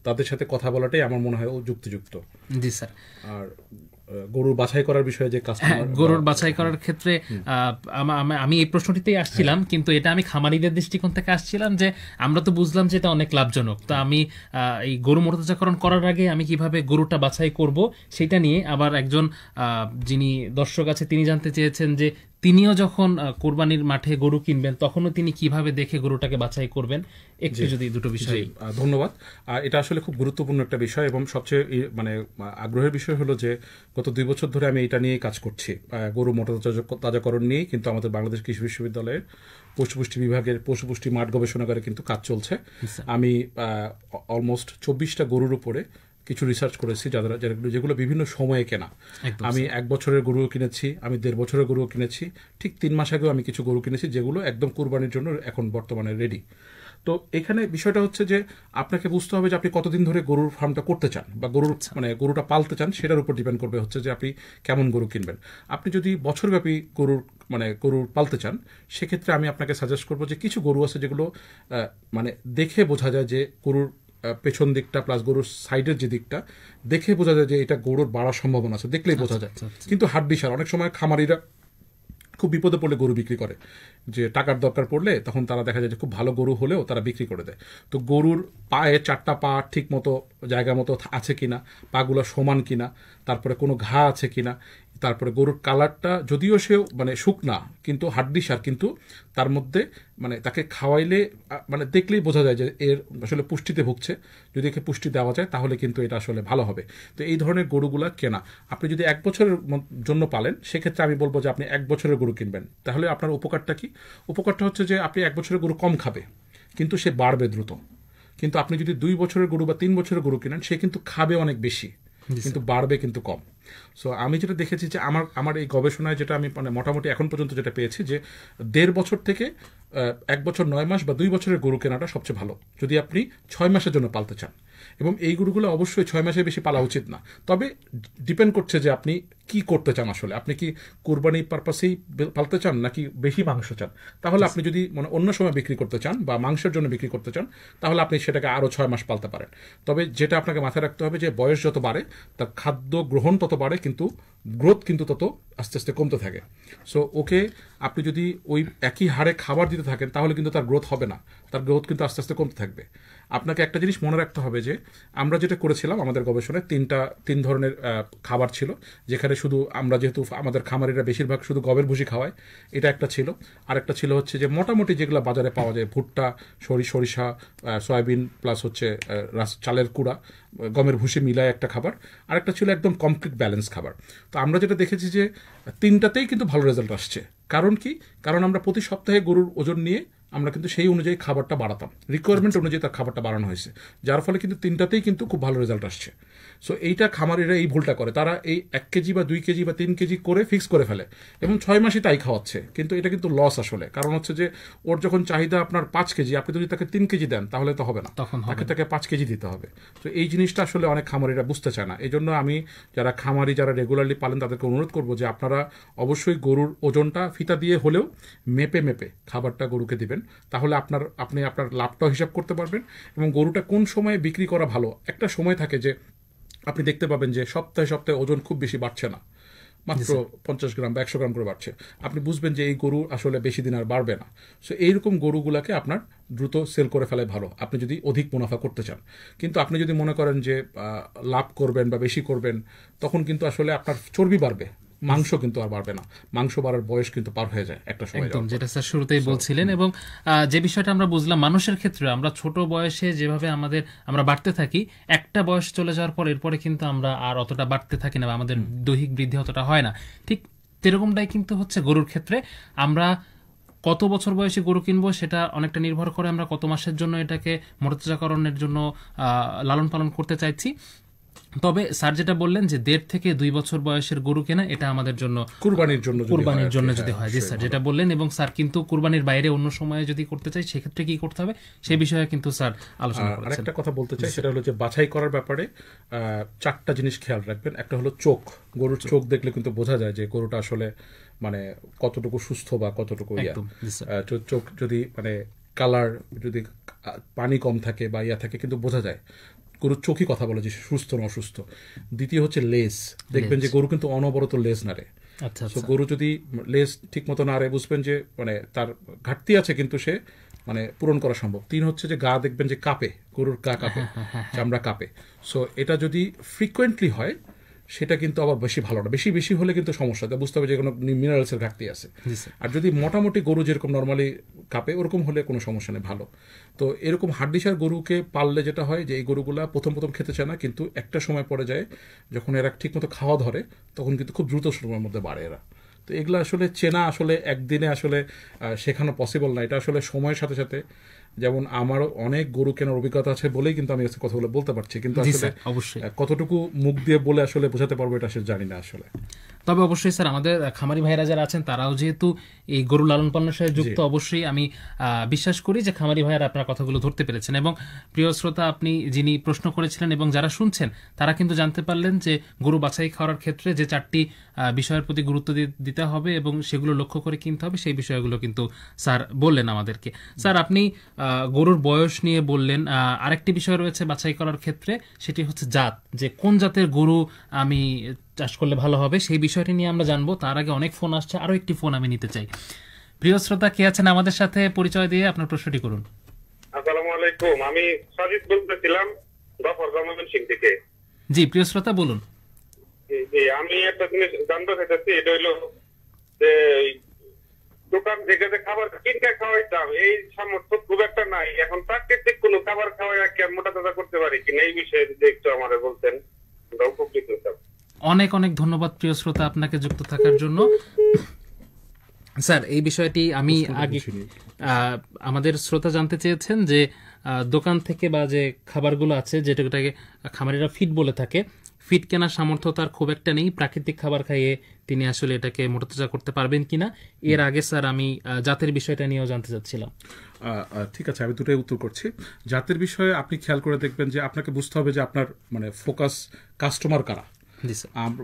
তাদের সাথে কথা বলাটাই আমার মনে হয় যুক্তিযুক্ত। জি স্যার। আর গরুর বাছাই করার বিষয়ে যে গরুর বাছাই করার ক্ষেত্রে আমি এই প্রশ্নটিতেই আসছিলাম, কিন্তু এটা আমি খামারিদের দৃষ্টিকোণ থেকে আসছিলাম যে আমরা তো বুঝলাম যে এটা অনেক লাভজনক, তো আমি এই গরু মোটাতাজাকরণ করার আগে আমি কিভাবে গরুটা বাছাই করব সেটা নিয়ে আবার একজন যিনি দর্শক আছে তিনি জানতে চেয়েছেন যে তিনিও যখন কোরবানির মাঠে গরু কিনবেন তখনও তিনি কিভাবে দেখে গরুটাকে বাছাই করবেন, একটু যদি দুটো বিষয়। ধন্যবাদ। এটা আসলে খুব গুরুত্বপূর্ণ একটা বিষয় এবং সবচেয়ে মানে আগ্রহের বিষয় হলো যে গত 2 বছর ধরে আমি এটা নিয়েই কাজ করছি, গরু মোটা তাজাকরণ নিয়েই কিন্তু আমাদের বাংলাদেশ কৃষি বিশ্ববিদ্যালয়ের পশুপুষ্টি বিভাগের পশুপুষ্টি মাঠ গবেষণাগারে কিন্তু কাজ চলছে। আমি অলমোস্ট 24টা গরুর উপরে কিছু রিসার্চ করেছি যেগুলো বিভিন্ন সময়ে কেনা। আমি 1 বছরের গরুও কিনেছি, আমি 1.5 বছরের গরুও কিনেছি, ঠিক 3 মাস আগেও আমি কিছু গরু কিনেছি যেগুলো একদম কুরবানির জন্য এখন বর্তমানে রেডি। তো এখানে বিষয়টা হচ্ছে যে আপনাকে বুঝতে হবে যে আপনি কতদিন ধরে গরুর ফার্মটা করতে চান বা গরুটা পালতে চান, সেটার উপর ডিপেন্ড করবে হচ্ছে যে আপনি কেমন গরু কিনবেন। আপনি যদি বছরব্যাপী গরুর পালতে চান, সেক্ষেত্রে আমি আপনাকে সাজেস্ট করবো যে কিছু গরু আছে যেগুলো মানে দেখে বোঝা যায় যে গরুর পেছন দিকটা প্লাস গরুর সাইডের যে দিকটা দেখে বোঝা যায় যে এটা গরুর বাড়ার সম্ভাবনা আছে, দেখলেই বোঝা যায়। কিন্তু হাড্ডিসার অনেক সময় খামারিরা খুব বিপদে পড়লে গরু বিক্রি করে, যে টাকার দরকার পড়লে তখন তারা দেখা যায় যে খুব ভালো গরু হলেও তারা বিক্রি করে দেয়। তো গরুর পায়ে 4টা পা ঠিক মতো জায়গা মতো আছে কিনা, পাগুলো সমান কিনা, তারপরে কোনো ঘা আছে কিনা, তারপরে গরুর কালারটা যদিও সেও মানে শুকনা কিন্তু হাড্ডিসার, কিন্তু তার মধ্যে মানে তাকে খাওয়াইলে মানে দেখলেই বোঝা যায় যে এর আসলে পুষ্টিতে ভুগছে। যদি একে পুষ্টি দেওয়া যায় তাহলে কিন্তু এটা আসলে ভালো হবে। তো এই ধরনের গরুগুলা কেনা। আপনি যদি 1 বছরের জন্য পালেন, সেক্ষেত্রে আমি বলবো যে আপনি 1 বছরের গরু কিনবেন। তাহলে আপনার উপকারটা কি? উপকারটা হচ্ছে যে আপনি 1 বছরের গরু কম খাবে কিন্তু সে বাড়বে দ্রুত। কিন্তু আপনি যদি 2 বছরের গরু বা 3 বছরের গরু কিনেন, সে কিন্তু খাবে অনেক বেশি কিন্তু বাড়বে কিন্তু কম। সো আমি যেটা দেখেছি যে আমার এই গবেষণায় যেটা আমি মানে মোটামুটি এখন পর্যন্ত যেটা পেয়েছি যে 1.5 বছর থেকে 1 বছর 9 মাস বা 2 বছরের গরু কেনাটা সবচেয়ে ভালো যদি আপনি 6 মাসের জন্য পালতে চান। এবং এই গরুগুলো অবশ্যই 6 মাসের বেশি পালা উচিত না। তবে ডিপেন্ড করছে যে আপনি কি করতে চান। আসলে আপনি কি কুরবানি পারপাসেই পালতে চান নাকি বেশি মাংস চান? তাহলে আপনি যদি মানে অন্য সময় বিক্রি করতে চান বা মাংসের জন্য বিক্রি করতে চান, তাহলে আপনি সেটাকে আরও 6 মাস পালতে পারেন। তবে যেটা আপনাকে মাথায় রাখতে হবে যে বয়স যত বাড়ে তার খাদ্য গ্রহণ তত বাড়ে, কিন্তু গ্রোথ কিন্তু তত আস্তে আস্তে কমতে থাকে। সো ওকে আপনি যদি ওই একই হারে খাবার দিতে থাকেন তাহলে কিন্তু তার গ্রোথ হবে না, তার গ্রোথ কিন্তু আস্তে আস্তে কমতে থাকবে। আপনাকে একটা জিনিস মনে রাখতে হবে যে আমরা যেটা করেছিলাম আমাদের গবেষণায় 3 ধরনের খাবার ছিল, যেখানে শুধু আমরা যেহেতু আমাদের খামারিরা বেশিরভাগ শুধু গমের ভুসি খাওয়ায়, এটা একটা ছিল। আর একটা ছিল হচ্ছে যে মোটামুটি যেগুলো বাজারে পাওয়া যায়, ভুট্টা, সরিষা, সয়াবিন প্লাস হচ্ছে চালের কুড়া, গমের ভুসি মিলায় একটা খাবার। আরেকটা ছিল একদম কমপ্লিট ব্যালেন্স খাবার। তো আমরা যেটা দেখেছি যে 3টাতেই কিন্তু ভালো রেজাল্ট আসছে। কারণ কি? কারণ আমরা প্রতি সপ্তাহে গরুর ওজন নিয়ে আমরা কিন্তু সেই অনুযায়ী খাবারটা বাড়াতাম, রিকোয়ারমেন্ট অনুযায়ী তার খাবারটা বাড়ানো হয়েছে, যার ফলে কিন্তু 3টাতেই কিন্তু খুব ভালো রেজাল্ট আসছে। সো এইটা খামারিরা এই ভুলটা করে, তারা এই 1 কেজি বা 2 কেজি বা 3 কেজি করে ফিক্স করে ফেলে এবং 6 মাসই তাই খাওয়াচ্ছে। কিন্তু এটা কিন্তু লস আসলে। কারণ হচ্ছে যে ওর যখন চাহিদা আপনার 5 কেজি, আপনি যদি তাকে 3 কেজি দেন তাহলে তো হবে না, তাকে 5 কেজি দিতে হবে। তো এই জিনিসটা আসলে অনেক খামারিরা বুঝতে চায় না। এই জন্য আমি যারা রেগুলারলি পালেন তাদেরকে অনুরোধ করবো যে আপনারা অবশ্যই গরুর ওজনটা ফিতা দিয়ে হলেও মেপে খাবারটা গরুকে দিবেন। তাহলে আপনি আপনার লাভটাও হিসাব করতে পারবেন এবং গরুটা কোন সময়ে বিক্রি করা ভালো। একটা সময় থাকে যে আপনি দেখতে পাবেন যে সপ্তাহে ওজন খুব বেশি বাড়ছে না, মাত্র 50 গ্রাম বা 100 গ্রাম করে বাড়ছে। আপনি বুঝবেন যে এই গরু আসলে বেশি দিন আর বাড়বে না। সো এইরকম গরুগুলাকে আপনার দ্রুত সেল করে ফেলাই ভালো আপনি যদি অধিক মুনাফা করতে চান। কিন্তু আপনি যদি মনে করেন যে লাভ করবেন বা বেশি করবেন, তখন কিন্তু আসলে আপনার চর্বি বাড়বে, মাংস কিন্তু আর বাড়বে না। মাংস বাড়ার বয়স কিন্তু পার হয়ে যায় একটা সময়, একদম যেটা স্যার শুরুতেই বলছিলেন। এবং যে বিষয়টা আমরা বুঝলাম, মানুষের ক্ষেত্রে আমরা ছোট বয়সে যেভাবে আমরা বাড়তে থাকি, একটা বয়স চলে যাওয়ার পর এরপরে কিন্তু আমরা আর অতটা বাড়তে থাকি না, আমাদের দৈহিক বৃদ্ধি অতটা হয় না। ঠিক সেরকমটাই কিন্তু হচ্ছে গরুর ক্ষেত্রে। আমরা কত বছর বয়সে গরু কিনবো সেটা অনেকটা নির্ভর করে আমরা কত মাসের জন্য এটাকে মোটাতাজাকরণের জন্য লালন পালন করতে চাইছি। তবে স্যার যেটা বললেন যে 1.5 থেকে 2 বছর বয়সের গরু কেনা, এটা আমাদের জন্য কুরবানির জন্য যদি হয়। জি স্যার যেটা বললেন। এবং স্যার কিন্তু কুরবানির বাইরে অন্য সময়ে যদি করতে চাই সেক্ষেত্রে কি করতে হবে সেই বিষয়ে কিন্তু স্যার আলোচনা করেছেন। আরেকটা কথা বলতে চাই, সেটা হলো যে বাছাই করার ব্যাপারে 4টা জিনিস খেয়াল রাখবেন। একটা হলো চোখ। গরুর চোখ দেখলে কিন্তু বোঝা যায় যে গরুটা আসলে মানে কতটুকু সুস্থ বা কতটুকু চোখ যদি মানে কালার যদি পানি কম থাকে বা থাকে কিন্তু বোঝা যায়। গরুর চোখই কথা বলে যে সুস্থ না অসুস্থ। দ্বিতীয় হচ্ছে লেজ। দেখবেন যে গরু কিন্তু অনবরত লেজ নাড়ে। গরু যদি লেজ ঠিক মতো নাড়ে বুঝবেন যে মানে তার ঘাটতি আছে, কিন্তু সে মানে পূরণ করা সম্ভব। 3 হচ্ছে যে গা দেখবেন যে কাঁপে, গরুর গা কাঁপে, চামড়া কাঁপে। সো এটা যদি ফ্রিকোয়েন্টলি হয় সেটা কিন্তু আবার বেশি ভালো না। বেশি বেশি হলে কিন্তু সমস্যা, বুঝতে হবে যে কোনো মিনারেলসের ঘাটতি আছে। আর যদি মোটামুটি গরু যেরকম নর্মালি কাপে ওরকম হলে কোনো সমস্যা নেই, ভালো। তো এরকম হাড্ডিসার গরুকে পাললে যেটা হয় যে এই গরুগুলা প্রথম খেতে চায় না, কিন্তু একটা সময় পরে যায় যখন এরা ঠিকমতো খাওয়া ধরে তখন কিন্তু খুব দ্রুত সময়ের মধ্যে বাড়ে এরা। তো এগুলো আসলে চেনা আসলে একদিনে আসলে শেখানো পসিবল না, এটা আসলে সময়ের সাথে সাথে। যেমন আমারও অনেক গরু কেনার অভিজ্ঞতা আছে বলেই কিন্তু আমি কথাগুলো বলতে পারছি, কিন্তু আসলে কতটুকু মুখ দিয়ে বলে আসলে বোঝাতে পারবো এটা আসলে জানি না আসলে। তবে অবশ্যই স্যার আমাদের খামারি ভাইরা যারা আছেন তারাও যেহেতু এই গরু লালন পালনের সাথে যুক্ত, অবশ্যই আমি বিশ্বাস করি যে খামারি ভাইরা আপনার কথাগুলো ধরতে পেরেছেন। এবং প্রিয় শ্রোতা, আপনি যিনি প্রশ্ন করেছিলেন এবং যারা শুনছেন তারা কিন্তু জানতে পারলেন যে গরু বাছাই করার ক্ষেত্রে যে 4টি বিষয়ের প্রতি গুরুত্ব দিতে হবে এবং সেগুলো লক্ষ্য করে কিনতে হবে, সেই বিষয়গুলো কিন্তু স্যার বললেন আমাদেরকে। স্যার, আপনি গরুর বয়স নিয়ে বললেন, আরেকটি বিষয় রয়েছে বাছাই করার ক্ষেত্রে, সেটি হচ্ছে জাত, যে কোন জাতের গরু আমি চাষ করলে ভালো হবে, সেই বিষয়টি নিয়ে আমরা জানবো। তার আগে অনেক ফোন আসছে, আরো একটি ফোন আমি নিতে চাই। প্রিয় শ্রোতা, কে আছেন আমাদের সাথে, পরিচয় দিয়ে আপনার প্রশ্নটি করুন। আসসালামু আলাইকুম, আমি সাজিদ বলতেছিলাম গফরগাঁও সিং থেকে। জি প্রিয় শ্রোতা, বলুন। আমি একটা জিনিস জানতে চাইতেছি, এটা হইলো যে দোকান থেকে যে খাবার কিনে খাওয়াইতাম এই সামর্থ্য খুব একটা নাই, এখন প্রাকৃতিক কোনো খাবার খাওয়াই মোটা তাজা করতে পারি কিনা, এই বিষয়ে যদি একটু আমার বলতেন উপকৃত হতাম। অনেক অনেক ধন্যবাদ প্রিয় শ্রোতা আপনাকে যুক্ত থাকার জন্য। স্যার, এই বিষয়টি আমি আগে আমাদের শ্রোতা জানতে চেয়েছেন যে দোকান থেকে বা যে খাবারগুলো আছে যেটাকে খামারিরা ফিড বলে থাকে, ফিড কেনার সামর্থ্য তার খুব একটা নেই, প্রাকৃতিক খাবার খাইয়ে তিনি আসলে এটাকে মোটাতাজা করতে পারবেন কিনা। এর আগে স্যার আমি জাতের বিষয়টা নিয়েও জানতে চাচ্ছিলাম। ঠিক আছে, আমি দুটাই উত্তর করছি। জাতের বিষয়ে আপনি খেয়াল করে দেখবেন যে আপনাকে বুঝতে হবে যে আপনার ফোকাস কাস্টমার কারা।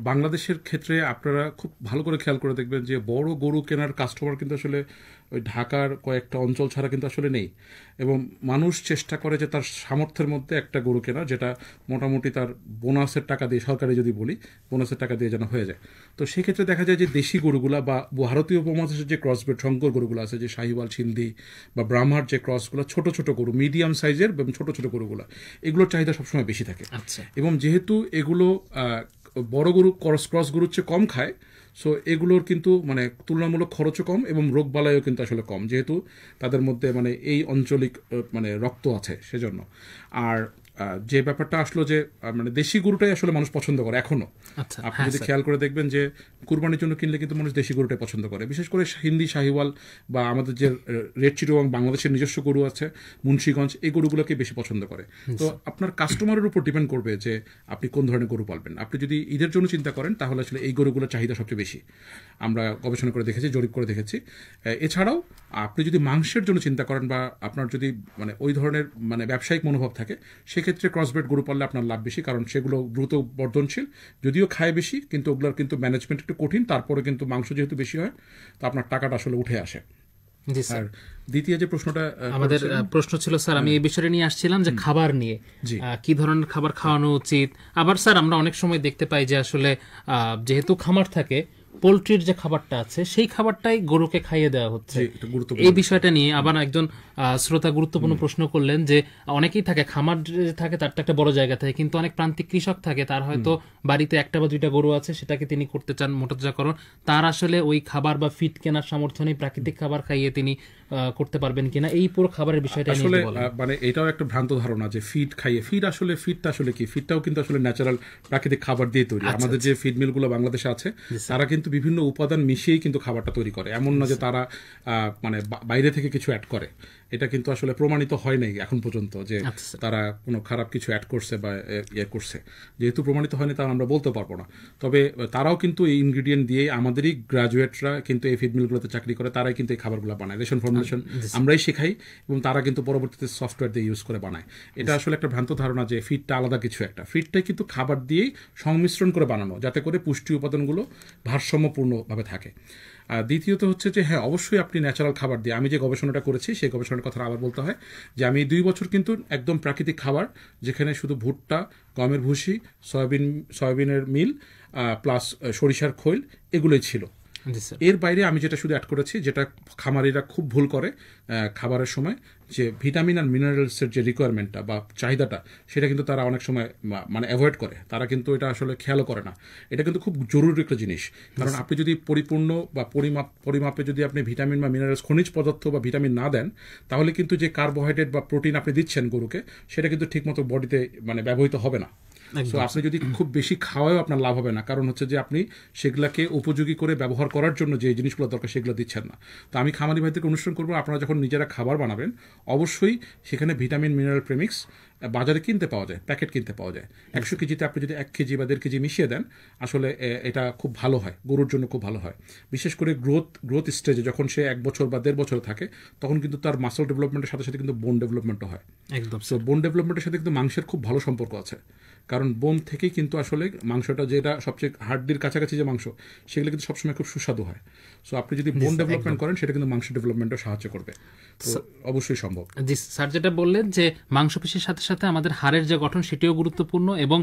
বাংলাদেশের ক্ষেত্রে আপনারা খুব ভালো করে খেয়াল করে দেখবেন যে বড় গরু কেনার কাস্টমার কিন্তু আসলে ওই ঢাকার কয়েকটা অঞ্চল ছাড়া কিন্তু আসলে নেই, এবং মানুষ চেষ্টা করে যে তার সামর্থ্যের মধ্যে একটা গরু কেনা যেটা মোটামুটি তার বোনাসের টাকা দিয়ে, সরকারি যদি বলি বোনাসের টাকা দিয়ে যেন হয়ে যায়। তো সেক্ষেত্রে দেখা যায় যে দেশি গরুগুলা বা ভারতীয় উপমহাদেশের যে ক্রসব্রিড শঙ্কর গরুগুলো আছে, যে শাহিওয়াল, সিন্ধি বা ব্রাহ্মার যে ক্রসগুলো, ছোট ছোট গরু, মিডিয়াম সাইজের এবং ছোট ছোট গরুগুলো, এগুলোর চাহিদা সবসময় বেশি থাকে। এবং যেহেতু এগুলো বড় গরু ক্রস গরুর চেয়ে কম খায়, সো এগুলোর কিন্তু তুলনামূলক খরচও কম এবং রোগবালাইও কিন্তু আসলে কম, যেহেতু তাদের মধ্যে এই আঞ্চলিক রক্ত আছে সেজন্য। আর যে ব্যাপারটা আসলো যে দেশি গরুটাই আসলে মানুষ পছন্দ করে এখনো। আপনি যদি খেয়াল করে দেখবেন যে কুরবানির জন্য কিনলে কিন্তু মানুষ দেশি গরুটাই পছন্দ করে, বিশেষ করে হিন্দি শাহিওয়াল বা আমাদের যে রেড চিটাগং বাংলাদেশের নিজস্ব গরু আছে মুন্সিগঞ্জ, এই গরুগুলোকে বেশি পছন্দ করে। তো আপনার কাস্টমারের উপর ডিপেন্ড করবে যে আপনি কোন ধরনের গরু পালবেন। আপনি যদি ঈদের জন্য চিন্তা করেন তাহলে আসলে এই গরুগুলোর চাহিদা সবচেয়ে বেশি, আমরা গবেষণা করে দেখেছি, জরিপ করে দেখেছি। এছাড়াও আপনি যদি মাংসের জন্য চিন্তা করেন বা আপনার যদি ওই ধরনের ব্যবসায়িক মনোভাব থাকে, সেক্ষেত্রে ক্রসব্রিড গরু পাললে আপনার লাভ বেশি, কারণ সেগুলো দ্রুত বর্ধনশীল, যদিও খায় বেশি কিন্তু ওগুলোর কিন্তু ম্যানেজমেন্ট একটু কঠিন, তারপরে কিন্তু মাংস যেহেতু বেশি হয় তো আপনার টাকাটা আসলে উঠে আসে। আর দ্বিতীয় যে প্রশ্নটা আমাদের প্রশ্ন ছিল স্যার, আমি এই বিষয়টা নিয়ে আসছিলাম যে খাবার নিয়ে কি ধরনের খাবার খাওয়ানো উচিত। আবার স্যার আমরা অনেক সময় দেখতে পাই যে আসলে যেহেতু খামার থাকে, পোলট্রির যে খাবারটা আছে সেই খাবারটাই গরুকে খাইয়ে দেওয়া হচ্ছে। এই বিষয়টা নিয়ে আবার একজন শ্রোতা গুরুত্বপূর্ণ প্রশ্ন করলেন যে অনেকেই থাকে, খামার থাকে তার একটা বড় জায়গা থাকে, কিন্তু অনেক প্রান্তিক কৃষক থাকে, তার হয়তো বাড়িতে একটা বা দুইটা গরু আছে, সেটাকে তিনি করতে চান মোটাতাজাকরণ, তার আসলে ওই খাবার বা ফিড কেনার সামর্থ্য নেই, প্রাকৃতিক খাবার খাইয়ে তিনি করতে পারবেন কিনা, এই পুরো খাবারের বিষয়টা আসলে এটাও একটা ভ্রান্ত ধারণা যে ফিড খাইয়ে, ফিডটা আসলে কি, ফিডটাও কিন্তু আসলে ন্যাচারাল প্রাকৃতিক খাবার দিয়ে তৈরি। আমাদের যে ফিড মিলগুলো বাংলাদেশে আছে তারা কিন্তু বিভিন্ন উপাদান মিশিয়েই কিন্তু খাবারটা তৈরি করে, এমন না যে তারা বাইরে থেকে কিছু অ্যাড করে। এটা কিন্তু আসলে প্রমাণিত হয় নাই এখন পর্যন্ত যে তারা কোনো খারাপ কিছু অ্যাড করছে বা ইয়ে করছে। যেহেতু প্রমাণিত হয়নি তারা আমরা বলতে পারবো না, তবে তারাও কিন্তু এই ইনগ্রিডিয়েন্ট দিয়ে, আমাদেরই গ্রাজুয়েটরা কিন্তু এই ফিড মিলগুলোতে চাকরি করে, তারাই কিন্তু এই খাবারগুলো বানায়, রেশন ফর্মুলেশন আমরাই শেখাই এবং তারা কিন্তু পরবর্তীতে সফটওয়্যার দিয়ে ইউজ করে বানায়। এটা আসলে একটা ভ্রান্ত ধারণা যে ফিডটা আলাদা কিছু একটা, ফিডটাই কিন্তু খাবার দিয়েই সংমিশ্রণ করে বানানো, যাতে করে পুষ্টি উপাদানগুলো ভারসাম্যপূর্ণভাবে থাকে। দ্বিতীয়ত হচ্ছে যে হ্যাঁ, অবশ্যই আপনি ন্যাচারাল খাবার দিয়ে, আমি যে গবেষণাটা করেছি সেই গবেষণার কথা আবার বলতে হয় যে আমি 2 বছর কিন্তু একদম প্রাকৃতিক খাবার, যেখানে শুধু ভুট্টা, গমের ভুসি, সয়াবিনের মিল প্লাস সরিষার খৈল, এগুলোই ছিল। এর বাইরে আমি যেটা শুধু অ্যাড করেছি, যেটা খামারিরা খুব ভুল করে খাবারের সময়, যে ভিটামিন আর মিনারেলসের যে রিকোয়ারমেন্টটা বা চাহিদাটা, সেটা কিন্তু তারা অনেক সময় মানে অ্যাভয়েড করে, তারা কিন্তু এটা আসলে খেয়ালও করে না। এটা কিন্তু খুব জরুরি একটা জিনিস, কারণ আপনি যদি পরিপূর্ণ বা পরিমাপে যদি আপনি ভিটামিন বা মিনারেলস, খনিজ পদার্থ বা ভিটামিন না দেন, তাহলে কিন্তু যে কার্বোহাইড্রেট বা প্রোটিন আপনি দিচ্ছেন গরুকে, সেটা কিন্তু ঠিকমতো বডিতে মানে ব্যবহৃত হবে না। সো আপনি যদি খুব বেশি খাওয়াও আপনার লাভ হবে না, কারণ হচ্ছে যে আপনি সেগুলাকে উপযোগী করে ব্যবহার করার জন্য যে জিনিসগুলো দরকার সেগুলো দিচ্ছেন না। তো আমি খামারি ভাইদেরকে অনুসরণ করবো, আপনারা যখন নিজেরা খাবার বানাবেন অবশ্যই সেখানে ভিটামিন মিনারেল প্রেমিক্স বাজারে কিনতে পাওয়া যায়, প্যাকেট কিনতে পাওয়া যায়। 100 কেজিতে আপনি যদি 1 কেজি বা 1.5 কেজি মিশিয়ে দেন, আসলে এটা খুব ভালো হয়, গরুর জন্য খুব ভালো হয়। বিশেষ করে গ্রোথ স্টেজে যখন সে 1 বছর বা 1.5 বছর থাকে, তখন কিন্তু তার মাসল ডেভেলপমেন্টের সাথে সাথে কিন্তু বোন ডেভেলপমেন্টও হয়। একদম। সো বোন ডেভেলপমেন্টের সাথে কিন্তু মাংসের খুব ভালো সম্পর্ক আছে, কারণ বোন থেকেই কিন্তু আসলে মাংসটা, যেটা সবচেয়ে হাড্ডির কাছাকাছি যে মাংস, সেগুলো কিন্তু সবসময় খুব সুস্বাদু হয়। সো আপনি যদি বোন ডেভেলপমেন্ট করেন, সেটা কিন্তু মাংস ডেভেলপমেন্টও সাহায্য করবে, তো অবশ্যই সম্ভব। জি স্যার, যেটা বললেন যে মাংসপেশির সাথে সাথে আমাদের হাড়ের যে গঠন সেটিও গুরুত্বপূর্ণ, এবং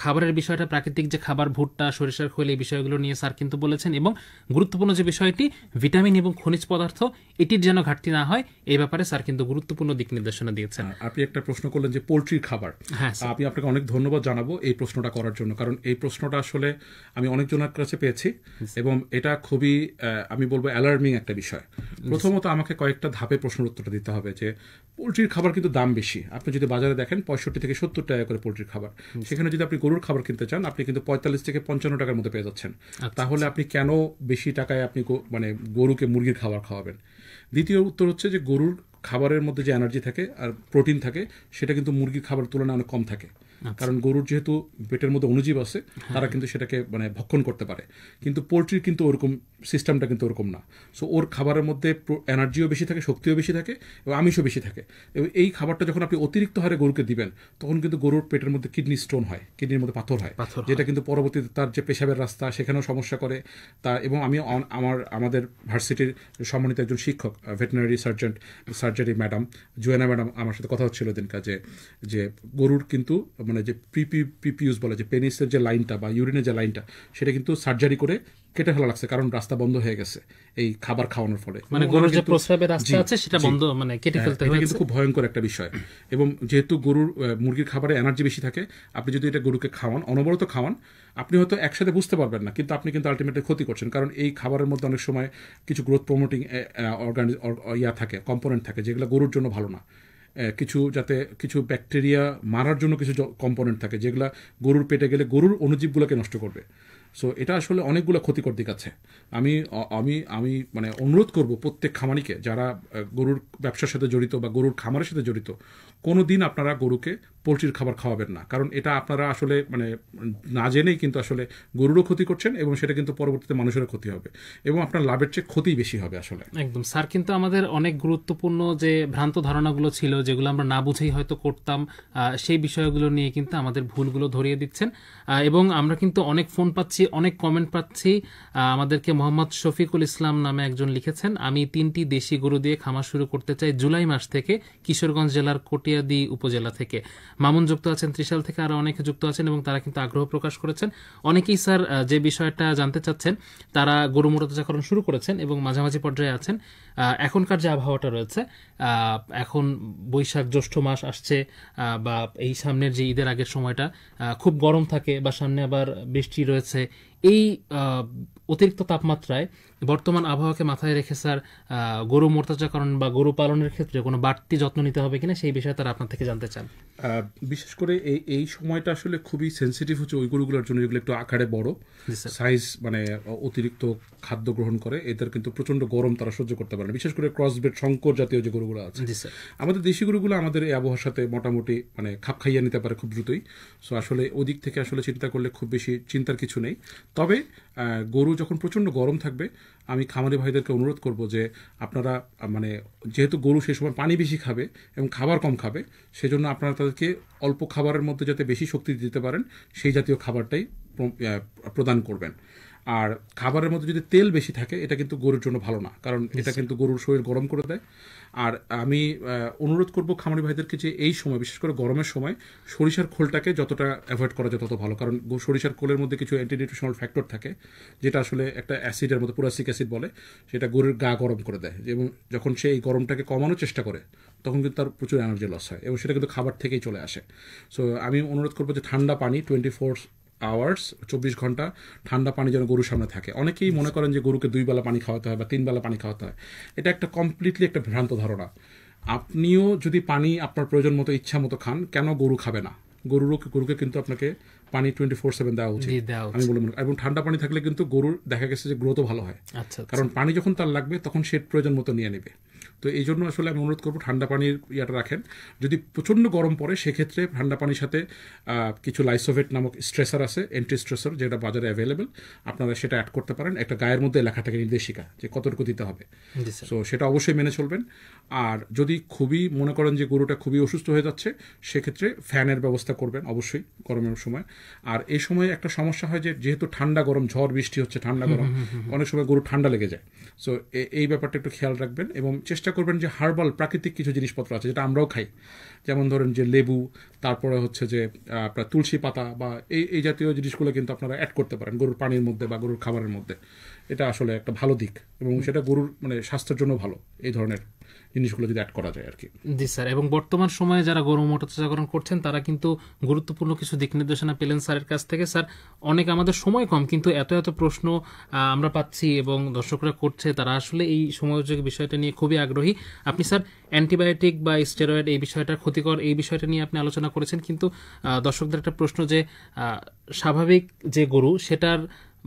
খাবারের বিষয়টা, প্রাকৃতিক যে খাবার, ভুট্টা, সরিষার খোল, এই বিষয়গুলো নিয়ে স্যার কিন্তু বলেছেন, এবং গুরুত্বপূর্ণ যে বিষয়টি ভিটামিন এবং খনিজ পদার্থ, এটির যেন ঘাটতি না হয়, এই ব্যাপারে স্যার কিন্তু গুরুত্বপূর্ণ দিক নির্দেশনা দিয়েছেন। আপনি একটা প্রশ্ন করলেন যে পোলট্রির খাবার, আমি আপনাকে অনেক ধন্যবাদ জানাবো এই প্রশ্নটা করার জন্য, কারণ এই প্রশ্নটা আসলে আমি অনেকজনের কাছে পেয়েছি, এবং এটা খুবই আমি বলবো অ্যালার্মিং একটা বিষয়। প্রথমত আমাকে কয়েকটা ধাপে প্রশ্নের উত্তরটা দিতে হবে, যে পোলট্রির খাবার কিন্তু দাম বেশি। আপনি যদি বাজারে দেখেন 65 থেকে 70 টাকা করে পোলট্রির খাবার, সেখানে যদি আপনি গরুর খাবার কিনতে চান, আপনি কিন্তু 45 থেকে 55 টাকার মধ্যে পেয়ে যাচ্ছেন। তাহলে আপনি কেন বেশি টাকায় আপনি মানে গরুকে মুরগির খাবার খাওয়াবেন? দ্বিতীয় উত্তর হচ্ছে যে গরুর খাবারের মধ্যে যে এনার্জি থাকে আর প্রোটিন থাকে, সেটা কিন্তু মুরগির খাবারের তুলনায় অনেক কম থাকে, কারণ গরুর যেহেতু পেটের মধ্যে অণুজীব আছে, তারা কিন্তু সেটাকে মানে ভক্ষণ করতে পারে। কিন্তু পোলট্রির কিন্তু ওরকম সিস্টেমটা কিন্তু ওরকম না। সো ওর খাবারের মধ্যে এনার্জিও বেশি থাকে, শক্তিও বেশি থাকে, এবং আমিষও বেশি থাকে। এবং এই খাবারটা যখন আপনি অতিরিক্ত হারে গরুকে দিবেন, তখন কিন্তু গরুর পেটের মধ্যে কিডনি স্টোন হয়, কিডনির মধ্যে পাথর হয়, যেটা কিন্তু পরবর্তীতে তার যে পেশাবের রাস্তা, সেখানেও সমস্যা করে। এবং আমি আমাদের ভার্সিটির সম্মানিত একজন শিক্ষক, ভেটেরিনারি সার্জারি ম্যাডাম জোয়েনা ম্যাডাম, আমার সাথে কথা হচ্ছিল দিনকার, যে গরুর কিন্তু মানে যে পিপিউস বলে, যে পেনিসের যে লাইনটা বা ইউরিনের যে লাইনটা, সেটা কিন্তু সার্জারি করে কেটে ফেলা লাগছে, কারণ রাস্তা বন্ধ হয়ে গেছে এই খাবার খাওয়ানোর ফলে। মানে গরুর যে প্রস্রাবের রাস্তা আছে সেটা বন্ধ, মানে কেটে ফেলতে হয়েছে। এটা কিন্তু খুব ভয়ঙ্কর একটা বিষয়। এবং যেহেতু মুরগির খাবারে এনার্জি বেশি থাকে, আপনি যদি এটা গরুকে খাওয়ান, অনবরত খাওয়ান, আপনি হয়তো একসাথে বুঝতে পারবেন না, কিন্তু আপনি কিন্তু আলটিমেটলি ক্ষতি করছেন, কারণ এই খাবারের মধ্যে অনেক সময় কিছু গ্রোথ প্রমোটিং থাকে, কম্পোনেন্ট থাকে, যেগুলো গরুর জন্য ভালো না। কিছু ব্যাকটেরিয়া মারার জন্য কিছু কম্পোনেন্ট থাকে, যেগুলো গরুর পেটে গেলে গরুর অণুজীবগুলোকে নষ্ট করবে। সো এটা আসলে অনেকগুলো ক্ষতিকর দিক আছে। আমি মানে অনুরোধ করব প্রত্যেক খামারিকে, যারা গরুর ব্যবসার সাথে জড়িত বা গরুর খামারের সাথে জড়িত, কোনো দিন আপনারা গরুকে পোলট্রির খাবার খাওয়াবেন না, কারণ এটা আপনারা আসলে মানে না জেনেই কিন্তু আসলে গরুরও ক্ষতি করছেন, এবং সেটা কিন্তু পরবর্তীতে মানুষেরও ক্ষতি হবে, এবং আপনার লাভের চেয়ে ক্ষতিই বেশি হবে আসলে। একদম স্যার, কিন্তু আমাদের অনেক গুরুত্বপূর্ণ যে ভ্রান্ত ধারণাগুলো ছিল, যেগুলো আমরা না বুঝেই হয়তো করতাম, সেই বিষয়গুলো নিয়ে কিন্তু আমাদের ভুলগুলো ধরিয়ে দিচ্ছেন। এবং আমরা কিন্তু অনেক ফোন পাচ্ছি, অনেক কমেন্ট পাচ্ছি। আমাদেরকে মোহাম্মদ শফিকুল ইসলাম নামে একজন লিখেছেন, আমি 3টি দেশি গরু দিয়ে খামার শুরু করতে চাই জুলাই মাস থেকে, কিশোরগঞ্জ জেলার কটিয়াদি উপজেলা থেকে। মামুন যুক্ত আছেন ত্রিশাল থেকে, আরো অনেকে যুক্ত আছেন, এবং তারা কিন্তু আগ্রহ প্রকাশ করেছেন। অনেকেই স্যার যে বিষয়টা জানতে চাচ্ছেন, তারা গরু মোটাতাজাকরণ শুরু করেছেন এবং মাঝামাঝি পর্যায়ে আছেন। এখনকার যে আবহাওয়াটা রয়েছে, এখন বৈশাখ জ্যৈষ্ঠ মাস আসছে, বা এই সামনের যে ঈদের আগের সময়টা খুব গরম থাকে, বা সামনে আবার বৃষ্টি রয়েছে, এই অতিরিক্ত তাপমাত্রায় বর্তমান আবহাওয়াকে মাথায় রেখে স্যার গরু মোটাতাজাকরণ বা গরু পালনের ক্ষেত্রে কোনো বাড়তি যত্ন নিতে হবে কিনা, সেই বিষয়ে তারা আপনার থেকে জানতে চান। বিশেষ করে এই সময়টা আসলে খুবই সেন্সিটিভ হচ্ছে ওই গরুগুলোর জন্য, যেগুলো একটু আকারে বড়, সাইজ মানে অতিরিক্ত খাদ্য গ্রহণ করে, এদের কিন্তু প্রচন্ড গরম তারা সহ্য করতে পারে না, বিশেষ করে ক্রসব্রিড শঙ্কর জাতীয় যে গরুগুলো আছে। আমাদের দেশি গরুগুলো আমাদের এই আবহাওয়ার সাথে মোটামুটি মানে খাপ খাইয়ে নিতে পারে খুব দ্রুতই। সো আসলে ওদিক থেকে আসলে চিন্তা করলে খুব বেশি চিন্তার কিছু নেই। তবে গরু যখন প্রচন্ড গরম থাকবে, আমি খামারি ভাইদেরকে অনুরোধ করব যে আপনারা মানে যেহেতু গরু সেই সময় পানি বেশি খাবে এবং খাবার কম খাবে, সেজন্য আপনারা তাদেরকে অল্প খাবারের মধ্যে যাতে বেশি শক্তি দিতে পারেন সেই জাতীয় খাবারটাই প্রদান করবেন। আর খাবারের মধ্যে যদি তেল বেশি থাকে এটা কিন্তু গরুর জন্য ভালো না, কারণ এটা কিন্তু গরুর শরীর গরম করে দেয়। আর আমি অনুরোধ করব খামারি ভাইদেরকে যে এই সময়, বিশেষ করে গরমের সময়, সরিষার খোলটাকে যতটা অ্যাভয়েড করা যায় তত ভালো, কারণ সরিষার খোলের মধ্যে কিছু অ্যান্টিনিউট্রিশনাল ফ্যাক্টর থাকে যেটা আসলে একটা অ্যাসিডের মতো, পুরাসিক অ্যাসিড বলে, সেটা গরুর গা গরম করে দেয়, এবং যখন সে এই গরমটাকে কমানোর চেষ্টা করে তখন কিন্তু তার প্রচুর এনার্জি লস হয়, এবং সেটা কিন্তু খাবার থেকেই চলে আসে। সো আমি অনুরোধ করবো যে ঠান্ডা পানি 24 আওয়ার্স, 24 ঘন্টা ঠান্ডা পানি যেন গরুর সামনে থাকে। অনেকেই মনে করেন যে গরুকে 2 বেলা পানি খাওয়াতে হয় বা 3 বেলা পানি খাওয়াতে হয়, এটা একটা কমপ্লিটলি একটা ভ্রান্ত ধারণা। আপনিও যদি পানি আপনার প্রয়োজন মতো, ইচ্ছা মতো খান, কেন গরু খাবে না? গরুকে কিন্তু আপনাকে পানি 24/7 দেওয়া উচিত আমি বলবো। এবং ঠান্ডা পানি থাকলে কিন্তু গরুর দেখা গেছে যে গ্রোথও ভালো হয়, কারণ পানি যখন তার লাগবে তখন সে প্রয়োজন মতো নিয়ে নেবে। তো এই জন্য আসলে আমি অনুরোধ করবো ঠান্ডা পানির ইয়াটা রাখেন। যদি প্রচণ্ড গরম পড়ে সেক্ষেত্রে ঠান্ডা পানির সাথে কিছু লাইসোভেট নামক স্ট্রেসার আছে, অ্যান্টি স্ট্রেসার, যেটা বাজারে অ্যাভেলেবেল, আপনারা সেটা অ্যাড করতে পারেন। একটা গায়ের মধ্যে লেখা থাকে নির্দেশিকা যে কতটুকু দিতে হবে, সো সেটা অবশ্যই মেনে চলবেন। আর যদি খুবই মনে করেন যে গরুটা খুবই অসুস্থ হয়ে যাচ্ছে, সেক্ষেত্রে ফ্যানের ব্যবস্থা করবেন অবশ্যই গরমের সময়। আর এই সময় একটা সমস্যা হয় যে যেহেতু ঠান্ডা গরম, ঝড় বৃষ্টি হচ্ছে, ঠান্ডা গরম, অনেক সময় গরু ঠান্ডা লেগে যায়। সো এই ব্যাপারটা একটু খেয়াল রাখবেন, এবং চেষ্টা করবেন যে হার্বাল প্রাকৃতিক কিছু জিনিসপত্র আছে যেটা আমরাও খাই, যেমন ধরেন যে লেবু, তারপরে হচ্ছে যে আপনার তুলসী পাতা বা এই জাতীয় জিনিসগুলো কিন্তু আপনারা অ্যাড করতে পারেন গরুর পানির মধ্যে বা গরুর খাবারের মধ্যে। এটা আসলে একটা ভালো দিক, এবং সেটা গরুর মানে স্বাস্থ্যের জন্য ভালো এই ধরনের জিনিসগুলো যদি অ্যাড করা যায় আর কি। জি স্যার, এবং বর্তমান সময়ে যারা গরু মোটরচাকরণ করছেন তারা কিন্তু গুরুত্বপূর্ণ কিছু দিক নির্দেশনা পেলেন স্যারের কাছ থেকে। স্যার, অনেক আমাদের সময় কম, কিন্তু এত এত প্রশ্ন আমরা পাচ্ছি এবং দর্শকরা করছে, তারা আসলে এই সময়োপযোগী বিষয়টা নিয়ে খুবই আগ্রহী। আপনি স্যার অ্যান্টিবায়োটিক বা স্টেরয়েড এই বিষয়টা ক্ষতিকর, এই বিষয়টা নিয়ে আপনি আলোচনা করেছেন, কিন্তু দর্শকদের একটা প্রশ্ন যে স্বাভাবিক যে গরু সেটার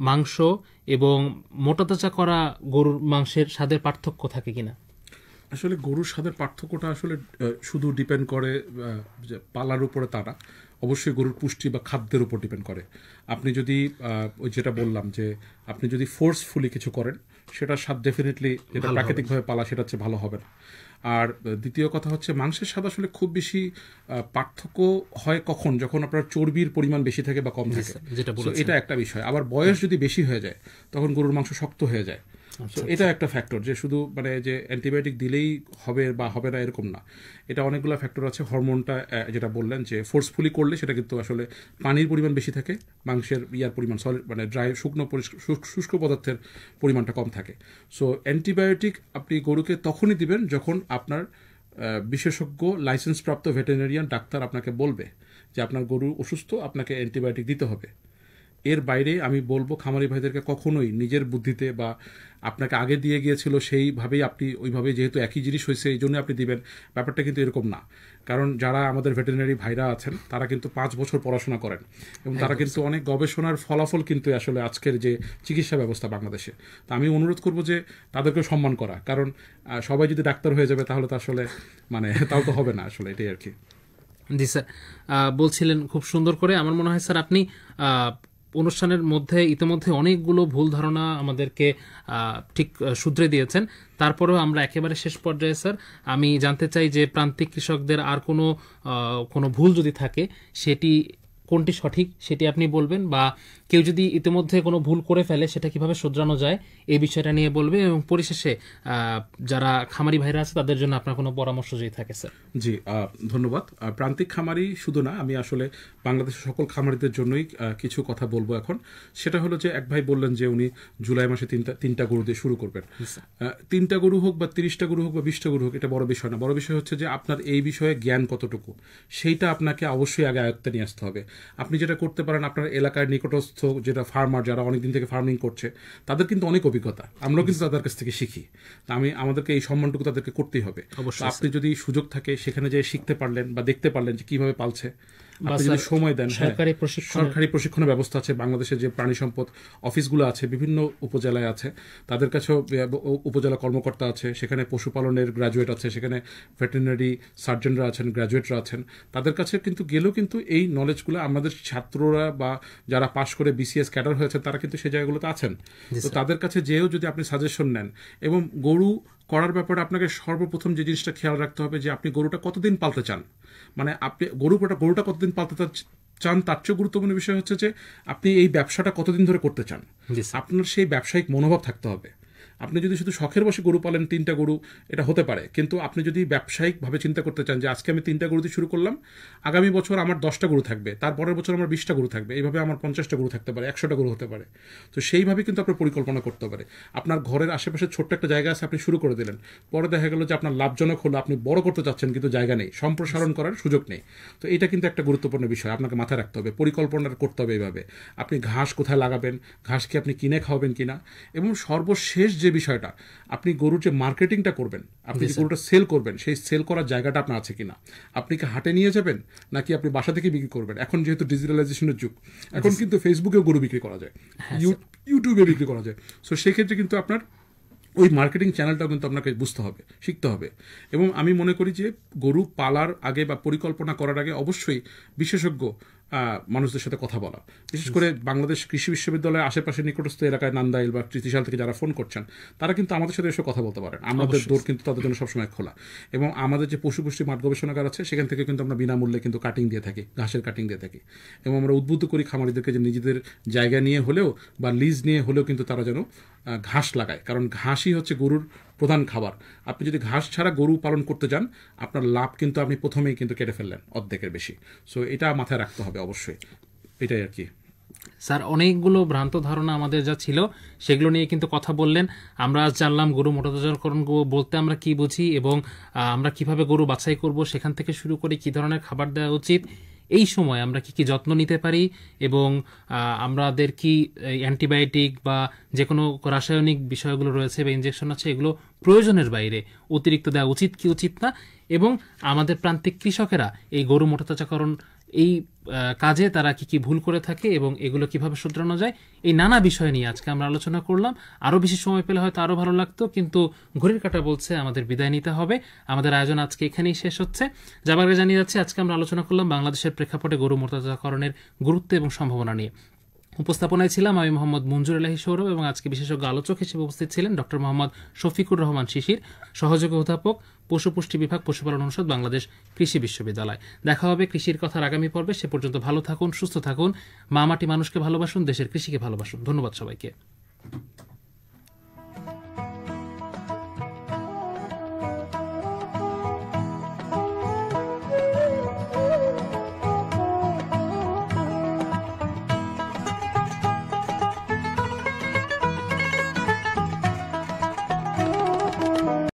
মাংস এবং মোটাতাজা করা গরুর মাংসের স্বাদের পার্থক্য থাকে কিনা? আসলে গরুর স্বাদের পার্থক্যটা আসলে শুধু ডিপেন্ড করে পালার উপরে, তারা অবশ্যই গরুর পুষ্টি বা খাদ্যের উপর ডিপেন্ড করে। আপনি যদি ওই যেটা বললাম যে আপনি যদি ফোর্সফুলি কিছু করেন, সেটার স্বাদ ডেফিনেটলি, যেটা প্রাকৃতিকভাবে পালা, সেটা হচ্ছে ভালো হবে না। আর দ্বিতীয় কথা হচ্ছে মাংসের স্বাদ আসলে খুব বেশি পার্থক্য হয় কখন, যখন আপনার চর্বির পরিমাণ বেশি থাকে বা কম থাকে, এটা একটা বিষয়। আবার বয়স যদি বেশি হয়ে যায় তখন গরুর মাংস শক্ত হয়ে যায়। এটা একটা ফ্যাক্টর, যে শুধু মানে যে অ্যান্টিবায়োটিক দিলেই হবে বা হবে না এরকম না, এটা অনেকগুলো ফ্যাক্টর আছে। হরমোনটা যেটা বললেন যে ফোর্সফুলি করলে সেটা কিন্তু আসলে পানির পরিমাণ বেশি থাকে, মাংসের পরিমাণ মানে ড্রাই শুষ্ক পদার্থের পরিমাণটা কম থাকে। সো অ্যান্টিবায়োটিক আপনি গরুকে তখনই দিবেন যখন আপনার বিশেষজ্ঞ লাইসেন্সপ্রাপ্ত ভেটেরিনারিয়ান ডাক্তার আপনাকে বলবে যে আপনার গরু অসুস্থ, আপনাকে অ্যান্টিবায়োটিক দিতে হবে। এর বাইরে আমি বলবো খামারি ভাইদেরকে কখনোই নিজের বুদ্ধিতে বা আপনাকে আগে দিয়ে গিয়েছিল সেইভাবেই আপনি ওইভাবে, যেহেতু একই জিনিস হয়েছে এই জন্য আপনি দিবেন, ব্যাপারটা কিন্তু এরকম না। কারণ যারা আমাদের ভেটেরিনারি ভাইরা আছেন তারা কিন্তু 5 বছর পড়াশোনা করেন, এবং তারা কিন্তু অনেক গবেষণার ফলাফল কিন্তু আসলে আজকের যে চিকিৎসা ব্যবস্থা বাংলাদেশে, তা আমি অনুরোধ করব যে তাদেরকে সম্মান করা, কারণ সবাই যদি ডাক্তার হয়ে যাবে তাহলে তো আসলে মানে তাও তো হবে না আসলে, এটাই আর কি। জি স্যার, বলছিলেন খুব সুন্দর করে। আমার মনে হয় স্যার আপনি অনুষ্ঠানের মধ্যে ইতিমধ্যে অনেকগুলো ভুল ধারণা আমাদেরকে ঠিক শুধরে দিয়েছেন। তারপরেও আমরা একেবারে শেষ পর্যায়ে স্যার আমি জানতে চাই যে প্রান্তিক কৃষকদের আর কোনো ভুল যদি থাকে সেটি কোনটি সঠিক সেটি আপনি বলবেন, বা কেউ যদি ইতিমধ্যে কোনো ভুল করে ফেলে সেটা কিভাবে শুধরানো যায় এই বিষয়টা নিয়ে বলবে, এবং পরিশেষে যারা খামারি ভাইরা আছে তাদের জন্য আপনার কোনো পরামর্শ যদি থাকে স্যার। জি ধন্যবাদ। প্রান্তিক খামারি শুধু না, আমি আসলে বাংলাদেশের সকল খামারিদের জন্যই কিছু কথা বলবো এখন। সেটা হলো যে এক ভাই বললেন যে উনি জুলাই মাসে তিনটা গরু দিয়ে শুরু করবেন। 3টা গরু হোক বা 30টা গরু হোক বা 20টা গরু হোক, এটা বড় বিষয় না। বড় বিষয় হচ্ছে যে আপনার এই বিষয়ে জ্ঞান কতটুকু, সেইটা আপনাকে অবশ্যই আগে আয়ত্তে নিয়ে আসতে হবে। আপনি যেটা করতে পারেন, আপনার এলাকার নিকটস্থ যেটা ফার্মার, যারা অনেকদিন থেকে ফার্মিং করছে, তাদের কিন্তু অনেক অভিজ্ঞতা, আমরাও কিন্তু তাদের কাছ থেকে শিখি। আমাদেরকে এই সম্মানটুকু তাদেরকে করতেই হবে। আপনি যদি সুযোগ থাকে সেখানে যে শিখতে পারলেন বা দেখতে পারলেন যে কিভাবে পালছে, আপনি যদি সময় দেন, সরকারি প্রশিক্ষণের ব্যবস্থা আছে বাংলাদেশে, যে প্রাণী সম্পদ অফিসগুলো আছে বিভিন্ন উপজেলায় আছে, তাদের কাছেও উপজেলা কর্মকর্তা আছে, সেখানে পশুপালনের গ্র্যাজুয়েট আছে, সেখানে ভেটেরিনারি সার্জনরা আছেন, গ্র্যাজুয়েটরা আছেন, তাদের কাছে কিন্তু গেলেও কিন্তু এই নলেজগুলো আমাদের ছাত্ররা বা যারা পাশ করে বিসিএস ক্যাডার হয়েছে তারা কিন্তু সেই জায়গাগুলোতে আছেন। তো তাদের কাছে যেও যদি আপনি সাজেশন নেন, এবং গরু করার ব্যাপারে আপনাকে সর্বপ্রথম যে জিনিসটা খেয়াল রাখতে হবে যে আপনি গরুটা কতদিন পালতে চান, মানে আপনি গরুটা কতদিন পালতে চান তার চেয়ে গুরুত্বপূর্ণ বিষয় হচ্ছে যে আপনি এই ব্যবসাটা কতদিন ধরে করতে চান। আপনার সেই ব্যবসায়িক মনোভাব থাকতে হবে। আপনি যদি শুধু শখের বসে গরু পালেন 3টা গরু, এটা হতে পারে, কিন্তু আপনি যদি ব্যবসায়িকভাবে চিন্তা করতে চান যে আজকে আমি 3টা গরু দিয়ে শুরু করলাম, আগামী বছর আমার 10টা গরু থাকবে, তারপরের বছর আমার 20টা গরু থাকবে, এইভাবে আমার 50টা গরু থাকতে পারে, 100টা গরু হতে পারে। তো সেইভাবে কিন্তু আপনার পরিকল্পনা করতে পারে। আপনার ঘরের আশেপাশে ছোট্ট একটা জায়গা আছে, আপনি শুরু করে দিলেন, পরে দেখা গেল যে আপনার লাভজনক হলো, আপনি বড় করতে চাচ্ছেন কিন্তু জায়গা নেই, সম্প্রসারণ করার সুযোগ নেই। তো এটা কিন্তু একটা গুরুত্বপূর্ণ বিষয়, আপনাকে মাথায় রাখতে হবে, পরিকল্পনা করতে হবে এইভাবে। আপনি ঘাস কোথায় লাগাবেন, ঘাস কি আপনি কিনে খাওয়াবেন কিনা, এবং সর্বশেষ যে বিষয়টা, আপনি গরুর যে মার্কেটিংটা করবেন, আপনি যে গরুটা সেল করবেন, সেই সেল করার জায়গাটা আপনার আছে কিনা। আপনি কি হাটে নিয়ে যাবেন নাকি আপনি বাসা থেকে বিক্রি করবেন। এখন যেহেতু ডিজিটালাইজেশনের যুগ, এখন কিন্তু ফেসবুকেও গরু বিক্রি করা যায়, ইউটিউবে বিক্রি করা যায়। সো সেক্ষেত্রে কিন্তু আপনার ওই মার্কেটিং চ্যানেলটাও কিন্তু আপনাকে বুঝতে হবে, শিখতে হবে। এবং আমি মনে করি যে গরু পালার আগে বা পরিকল্পনা করার আগে অবশ্যই বিশেষজ্ঞ মানুষদের সাথে কথা বলা। বিশেষ করে বাংলাদেশ কৃষি বিশ্ববিদ্যালয়ের আশেপাশে নিকটস্থ এলাকায় নান্দাইল বা ত্রিশাল থেকে যারা ফোন করছেন, তারা কিন্তু আমাদের সাথে এসে কথা বলতে পারেন। আমাদের দৌড় কিন্তু তাদের জন্য সবসময় খোলা। এবং আমাদের যে পশু পুষ্টি মাঠ গবেষণাগার আছে, সেখান থেকে কিন্তু আমরা বিনামূল্যে কিন্তু কাটিং দিয়ে থাকি, ঘাসের কাটিং দিয়ে থাকি। এবং আমরা উদ্বুদ্ধ করি খামারিদেরকে যে নিজেদের জায়গা নিয়ে হলেও বা লিজ নিয়ে হলেও কিন্তু তারা যেন ঘাস লাগায়, কারণ ঘাসই হচ্ছে গরুর প্রধান খাবার। আপনি যদি ঘাস ছাড়া গরু পালন করতে যান, আপনার লাভ কিন্তু আপনি প্রথমেই কিন্তু কেটে ফেললেন অর্ধেকের বেশি। সো এটা মাথায় রাখতে হবে অবশ্যই, এটাই আর কি। স্যার, অনেকগুলো ভ্রান্ত ধারণা আমাদের যা ছিল সেগুলো নিয়ে কিন্তু কথা বললেন। আমরা আজ জানলাম গরু মোটাতাজাকরণ বলতে আমরা কি বুঝি এবং আমরা কিভাবে গরু বাছাই করব, সেখান থেকে শুরু করে কি ধরনের খাবার দেওয়া উচিত, এই সময় আমরা কি কি যত্ন নিতে পারি, এবং আমাদের কি অ্যান্টিবায়োটিক বা যে কোনো রাসায়নিক বিষয়গুলো রয়েছে বা ইনজেকশন আছে, এগুলো প্রয়োজনের বাইরে অতিরিক্ত দেওয়া উচিত কি উচিত না, এবং আমাদের প্রান্তিক কৃষকেরা এই গরু মোটাতাজাকরণ এই কাজে তারা কি কি ভুল করে থাকে এবং এগুলো কিভাবে শুধরানো যায়, এই নানা বিষয় নিয়ে আজকে আমরা আলোচনা করলাম। আরও বেশি সময় পেলে হয়তো আরও ভালো লাগতো, কিন্তু ঘড়ির কাঁটা বলছে আমাদের বিদায় নিতে হবে। আমাদের আয়োজন আজকে এখানেই শেষ হচ্ছে। যাবার আগে জানিয়ে যাচ্ছে, আজকে আমরা আলোচনা করলাম বাংলাদেশের প্রেক্ষাপটে গরু মোটাতাজাকরণের গুরুত্ব এবং সম্ভাবনা নিয়ে। উপস্থাপনায় ছিলাম আমি মোহাম্মদ মঞ্জুর এলাহি সৌরভ, এবং আজকে বিশেষজ্ঞ আলোচক হিসেবে উপস্থিত ছিলেন ডক্টর মোহাম্মদ শফিকুর রহমান শিশির, সহযোগী অধ্যাপক, পশু পুষ্টি বিভাগ, পশুপালন অনুষদ, বাংলাদেশ কৃষি বিশ্ববিদ্যালয়। দেখা হবে কৃষির কথার আগামী পর্বে। সে পর্যন্ত ভালো থাকুন, সুস্থ থাকুন, মা মাটি মানুষকে ভালোবাসুন, দেশের কৃষিকে ভালোবাসুন। ধন্যবাদ সবাইকে।